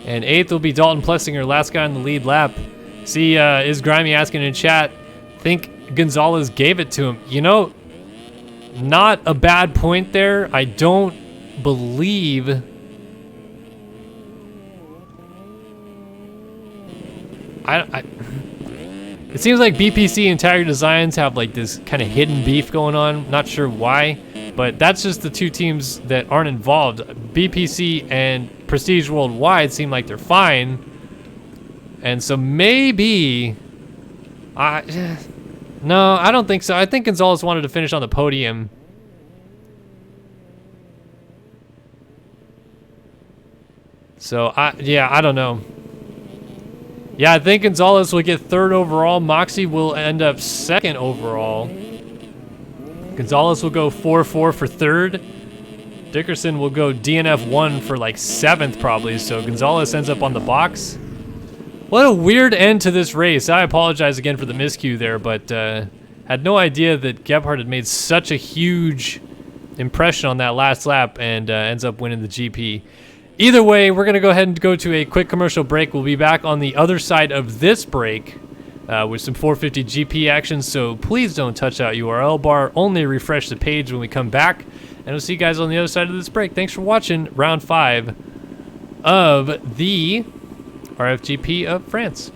And 8th will be Dalton Plessinger, last guy on the lead lap. See, is Grimy asking in chat, think Gonzalez gave it to him. You know, not a bad point there. I don't believe... It seems like BPC and Tiger Designs have like this kind of hidden beef going on. Not sure why, but that's just the two teams that aren't involved. BPC and Prestige Worldwide seem like they're fine. And so maybe... no, I don't think so. I think Gonzalez wanted to finish on the podium. So, yeah, I don't know. Yeah, I think Gonzalez will get 3rd overall. Moxie will end up 2nd overall. Gonzalez will go 4-4 for 3rd. Dickerson will go DNF 1 for like 7th probably. So Gonzalez ends up on the box. What a weird end to this race. I apologize again for the miscue there, but had no idea that Gebhardt had made such a huge impression on that last lap and ends up winning the GP. Either way, we're going to go ahead and go to a quick commercial break. We'll be back on the other side of this break with some 450 GP action, so please don't touch that URL bar. Only refresh the page when we come back, and we'll see you guys on the other side of this break. Thanks for watching round 5 of the RFGP of France.